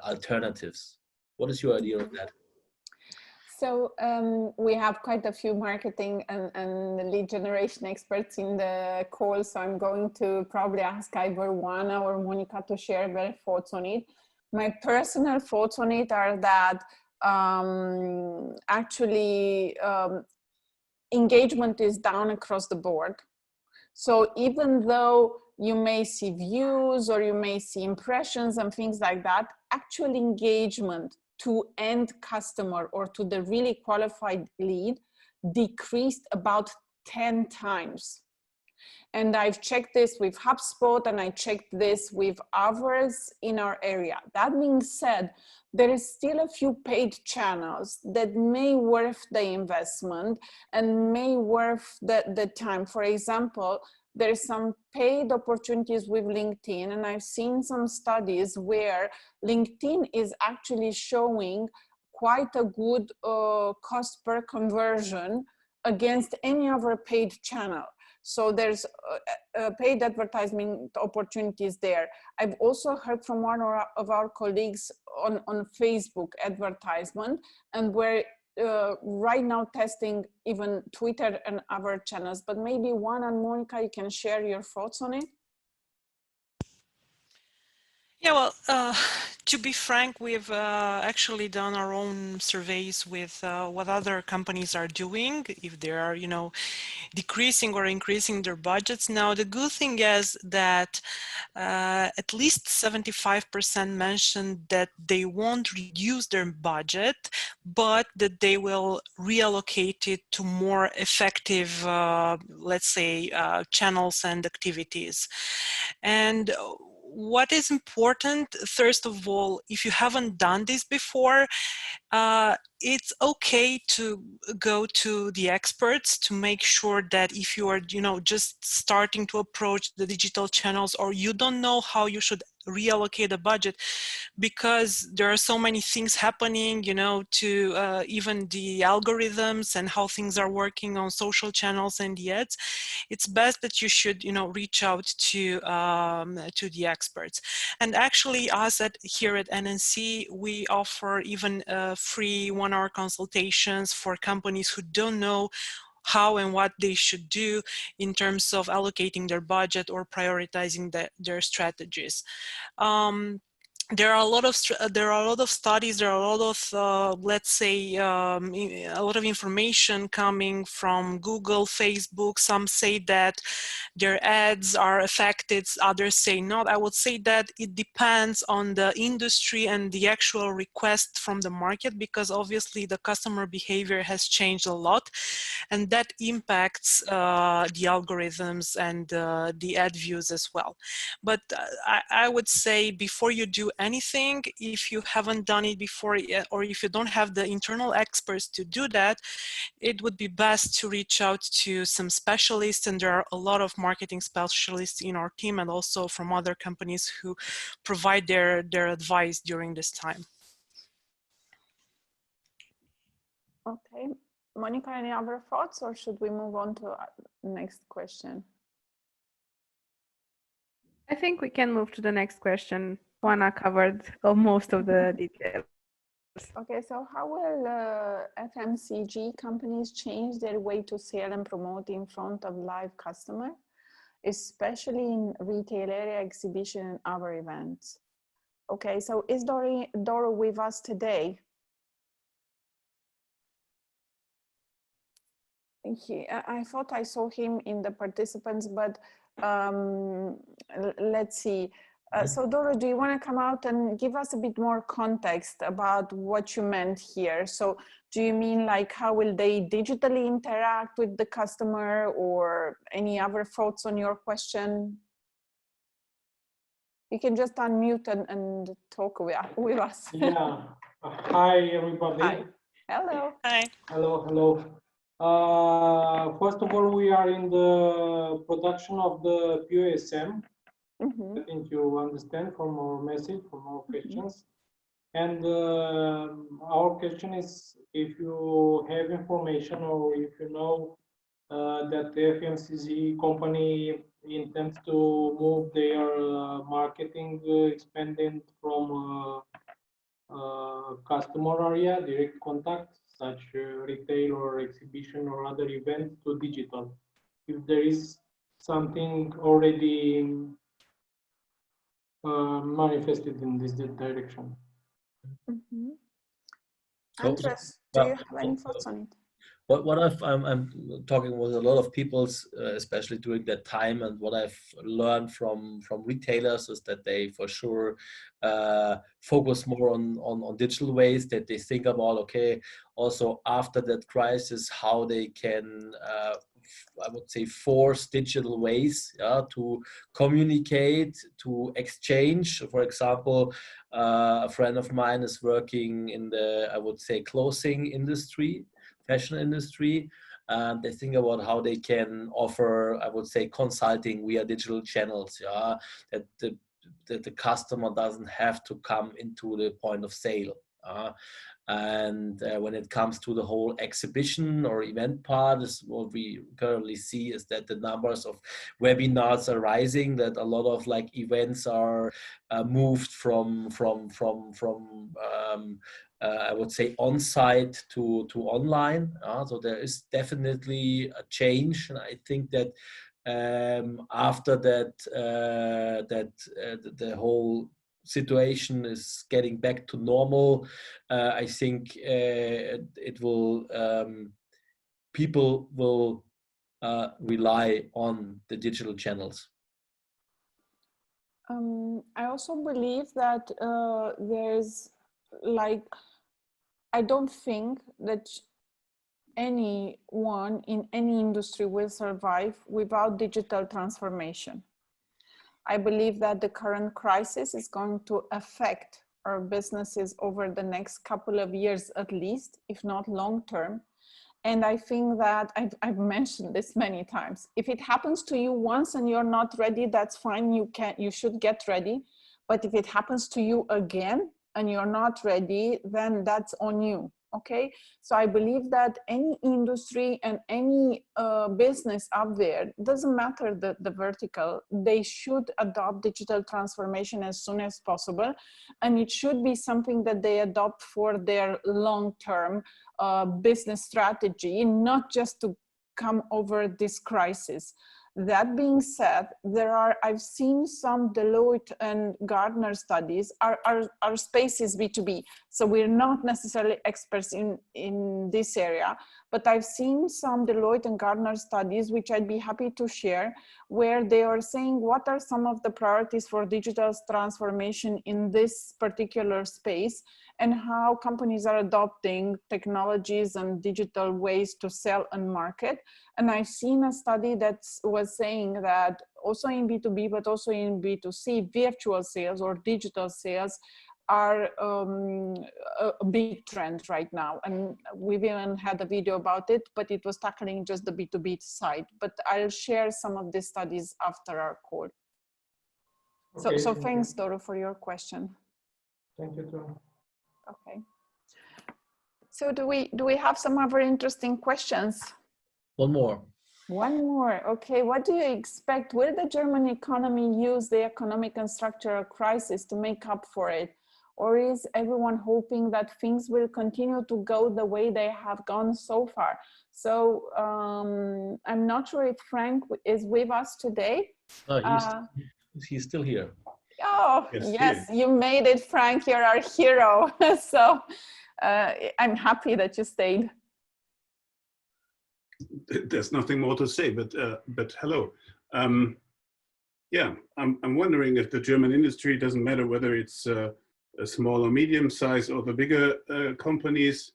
Speaker 2: alternatives. What is your idea on that?
Speaker 1: So we have quite a few marketing and lead generation experts in the call. So I'm going to probably ask either Juana or Monica to share their thoughts on it. My personal thoughts on it are that actually engagement is down across the board. So even though you may see views or you may see impressions and things like that, actual engagement to end customer or to the really qualified lead decreased about 10 times. And I've checked this with HubSpot and I checked this with others in our area. That being said, there is still a few paid channels that may worth the investment and may worth the time. For example, there's some paid opportunities with LinkedIn, and I've seen some studies where LinkedIn is actually showing quite a good cost per conversion against any other paid channel. So there's paid advertising opportunities there. I've also heard from one of our colleagues on Facebook advertisement, and we're right now testing even Twitter and other channels. But maybe Juan and Monica, you can share your thoughts on it.
Speaker 3: Yeah, well, to be frank, we've actually done our own surveys with what other companies are doing, if they are, decreasing or increasing their budgets. Now, the good thing is that at least 75% mentioned that they won't reduce their budget, but that they will reallocate it to more effective, let's say, channels and activities. And what is important, first of all, if you haven't done this before, it's okay to go to the experts to make sure that if you are, just starting to approach the digital channels, or you don't know how you should reallocate the budget, because there are so many things happening, to even the algorithms and how things are working on social channels and the ads. It's best that you should, reach out to the experts. And actually, us here at NNC, we offer even free one-hour consultations for companies who don't know how and what they should do in terms of allocating their budget or prioritizing their strategies. There are a lot of studies. There are a lot of let's say a lot of information coming from Google, Facebook. Some say that their ads are affected, others say not. I would say that it depends on the industry and the actual request from the market, because obviously the customer behavior has changed a lot, and that impacts the algorithms and the ad views as well. But I would say, before you do anything, if you haven't done it before, or if you don't have the internal experts to do that, it would be best to reach out to some specialists. And there are a lot of marketing specialists in our team, and also from other companies, who provide their advice during this time.
Speaker 1: Okay, Monica, any other thoughts, or should we move on to the next question?
Speaker 7: I think we can move to the next question. Juana covered most of the details.
Speaker 1: Okay, so how will FMCG companies change their way to sell and promote in front of live customer, especially in retail area, exhibition, and other events? Okay, so is Doro with us today? I thought I saw him in the participants, but let's see. So Doro, do you want to come out and give us a bit more context about what you meant here? So do you mean like how will they digitally interact with the customer, or any other thoughts on your question? You can just unmute and talk with us.
Speaker 8: Yeah. Hi, everybody.
Speaker 1: Hi. Hello.
Speaker 3: Hi.
Speaker 8: Hello, hello. First of all, we are in the production of the POSM. I think you understand from our message, from our questions. And our question is, if you have information, or if you know that the FMCG company intends to move their marketing expanding from customer area, direct contact, such retail or exhibition or other events, to digital. If there is something already manifested in this direction.
Speaker 1: Andreas, do you have any thoughts on it?
Speaker 2: What I'm talking with a lot of people, especially during that time, and what I've learned from retailers is that they for sure focus more on digital ways, that they think about, okay, also after that crisis, how they can I would say force digital ways to communicate, to exchange. For example, a friend of mine is working in the, I would say, clothing industry, fashion industry, They think about how they can offer, I would say, consulting via digital channels. Yeah, that the customer doesn't have to come into the point of sale. And when it comes to the whole exhibition or event part, is what we currently see is that the numbers of webinars are rising, that a lot of like events are moved from I would say on-site to online. So there is definitely a change, and I think that after that, the whole situation is getting back to normal, I think it will people will rely on the digital channels.
Speaker 1: I also believe that there's like, I don't think that anyone in any industry will survive without digital transformation. I believe that the current crisis is going to affect our businesses over the next couple of years at least, if not long term. And I think that I've mentioned this many times. If it happens to you once and you're not ready, that's fine. You should get ready. But if it happens to you again and you're not ready, then that's on you. Okay, so I believe that any industry and any business up there, doesn't matter the vertical, they should adopt digital transformation as soon as possible. And it should be something that they adopt for their long-term business strategy, not just to come over this crisis. That being said, I've seen some Deloitte and Gartner studies. Our space is B2B, so we're not necessarily experts in this area, but I've seen some Deloitte and Gartner studies, which I'd be happy to share, where they are saying what are some of the priorities for digital transformation in this particular space, and how companies are adopting technologies and digital ways to sell and market. And I've seen a study that was saying that also in B2B, but also in B2C, virtual sales or digital sales are a big trend right now. And we've even had a video about it, but it was tackling just the B2B side. But I'll share some of these studies after our call. Okay, so thanks, Doro, for your question.
Speaker 8: Thank you, too.
Speaker 1: Okay. So do we have some other interesting questions?
Speaker 2: One more.
Speaker 1: One more. Okay. What do you expect? Will the German economy use the economic and structural crisis to make up for it? Or is everyone hoping that things will continue to go the way they have gone so far? So I'm not sure if Frank is with us today.
Speaker 2: He's still here.
Speaker 1: Oh, yes, you made it, Frank. You're our hero. So I'm happy that you stayed.
Speaker 9: There's nothing more to say, but hello. Yeah, I'm wondering if the German industry, doesn't matter whether it's a small or medium size or the bigger companies,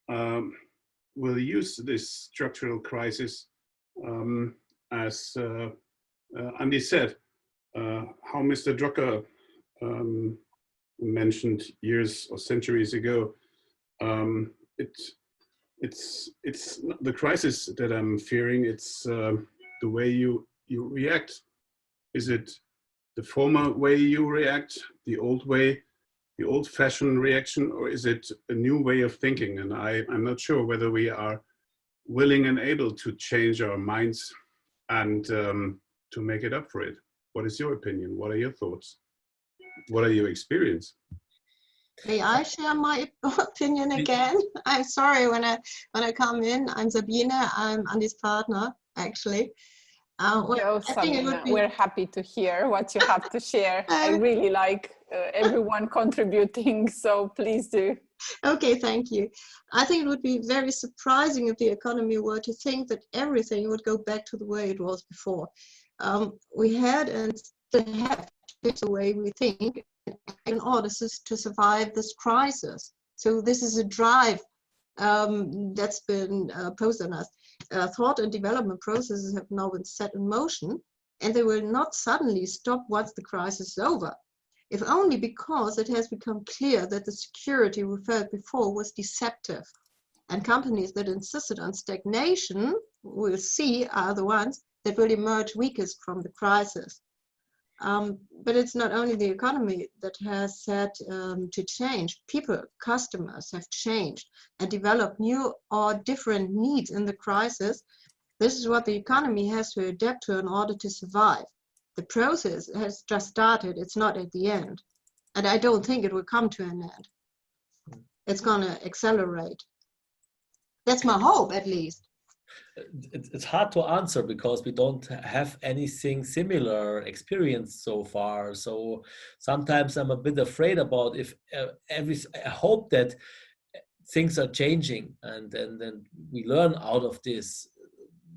Speaker 9: will use this structural crisis as Andy said. How Mr. Drucker mentioned years or centuries ago, it's the crisis that I'm fearing. It's the way you react. Is it the former way you react, the old way, the old-fashioned reaction, or is it a new way of thinking? And I'm not sure whether we are willing and able to change our minds and to make it up for it. What is your opinion? What are your thoughts? What are your experience?
Speaker 5: May I share my opinion again? I'm sorry when I come in. I'm Sabine. I'm Andy's partner, actually.
Speaker 1: Well, Sabine, we're happy to hear what you have to share. I really like everyone contributing, so please do.
Speaker 5: Okay, thank you. I think it would be very surprising if the economy were to think that everything would go back to the way it was before. We had and still have to change the way we think in order to survive this crisis. So this is a drive that's been posed on us. Thought and development processes have now been set in motion, and they will not suddenly stop once the crisis is over, if only because it has become clear that the security we felt before was deceptive. And companies that insisted on stagnation, we'll see, are the ones that will emerge weakest from the crisis. But it's not only the economy that has had to change. People, customers have changed and developed new or different needs in the crisis. This is what the economy has to adapt to in order to survive. The process has just started. It's not at the end. And I don't think it will come to an end. It's going to accelerate. That's my hope, at least.
Speaker 2: It's hard to answer because we don't have anything similar experience so far. So sometimes I'm a bit afraid about if I hope that things are changing and then we learn out of this.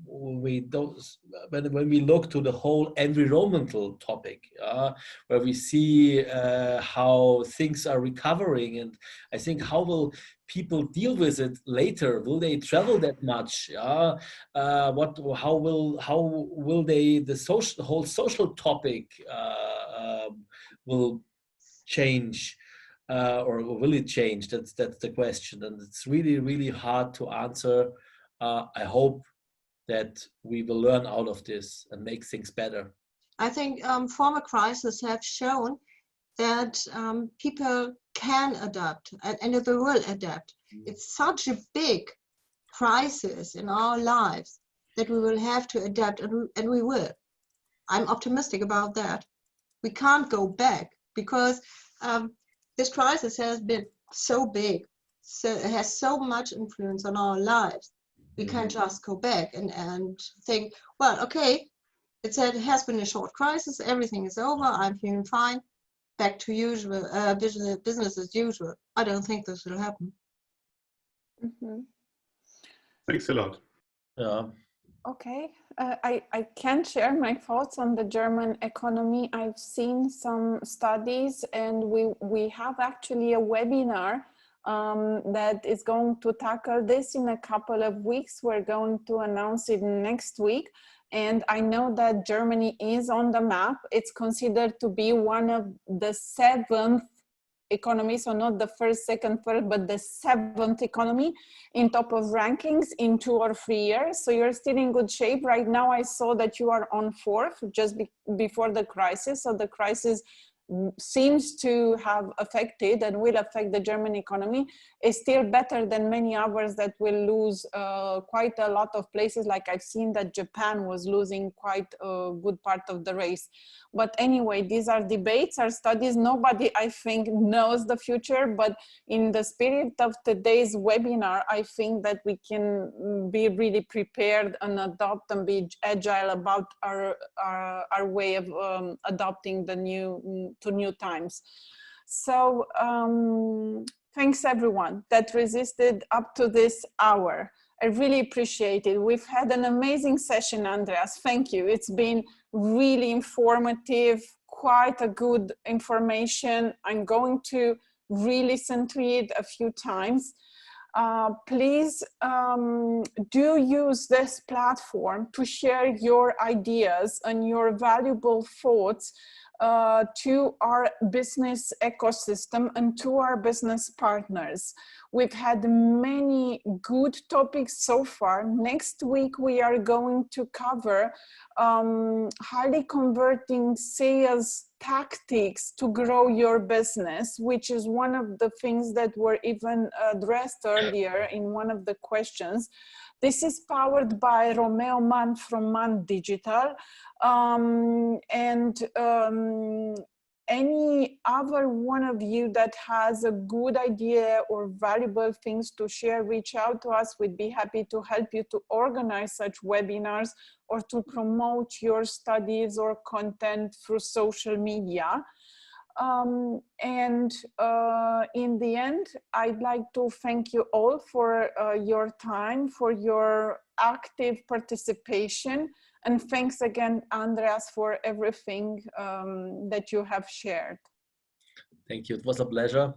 Speaker 2: We don't, when we look to the whole environmental topic, where we see how things are recovering, and I think how will people deal with it later? Will they travel that much? How will they the whole social topic will change? Or will it change? That's the question, and it's really hard to answer. I hope that we will learn out of this and make things better.
Speaker 5: I think former crises have shown that people can adapt and they will adapt. It's such a big crisis in our lives that we will have to adapt, and we will. I'm optimistic about that. We can't go back because this crisis has been so big, so it has so much influence on our lives. We can't just go back and think, well, okay, it has been a short crisis, everything is over, I'm feeling fine, back to usual, business as usual. I don't think this will happen.
Speaker 9: Thanks a lot.
Speaker 2: Yeah.
Speaker 1: Okay, I can share my thoughts on the German economy. I've seen some studies, and we have actually a webinar that is going to tackle this in a couple of weeks. We're going to announce it next week. And I know that Germany is on the map. It's considered to be one of the 7th economy, so not the first, second, third, but the 7th economy in top of rankings in 2 or 3 years. So you're still in good shape. Right now I saw that you are on 4th just before the crisis. So the crisis seems to have affected and will affect the German economy. Is still better than many others that will lose quite a lot of places. Like I've seen that Japan was losing quite a good part of the race. But anyway, these are debates, are studies. Nobody, I think, knows the future, but in the spirit of today's webinar, I think that we can be really prepared and adopt and be agile about our way of adopting the new times. So thanks everyone that resisted up to this hour. I really appreciate it. We've had an amazing session, Andreas. Thank you. It's been really informative, quite a good information. I'm going to re-listen to it a few times. Please do use this platform to share your ideas and your valuable thoughts to our business ecosystem and to our business partners. We've had many good topics so far. Next week, we are going to cover highly converting sales tactics to grow your business, which is one of the things that were even addressed earlier in one of the questions. This is powered by Romeo Mann from Mann Digital. Any other one of you that has a good idea or valuable things to share, reach out to us. We'd be happy to help you to organize such webinars or to promote your studies or content through social media. In the end, I'd like to thank you all for your time, for your active participation. And thanks again, Andreas, for everything that you have shared.
Speaker 2: Thank you. It was a pleasure.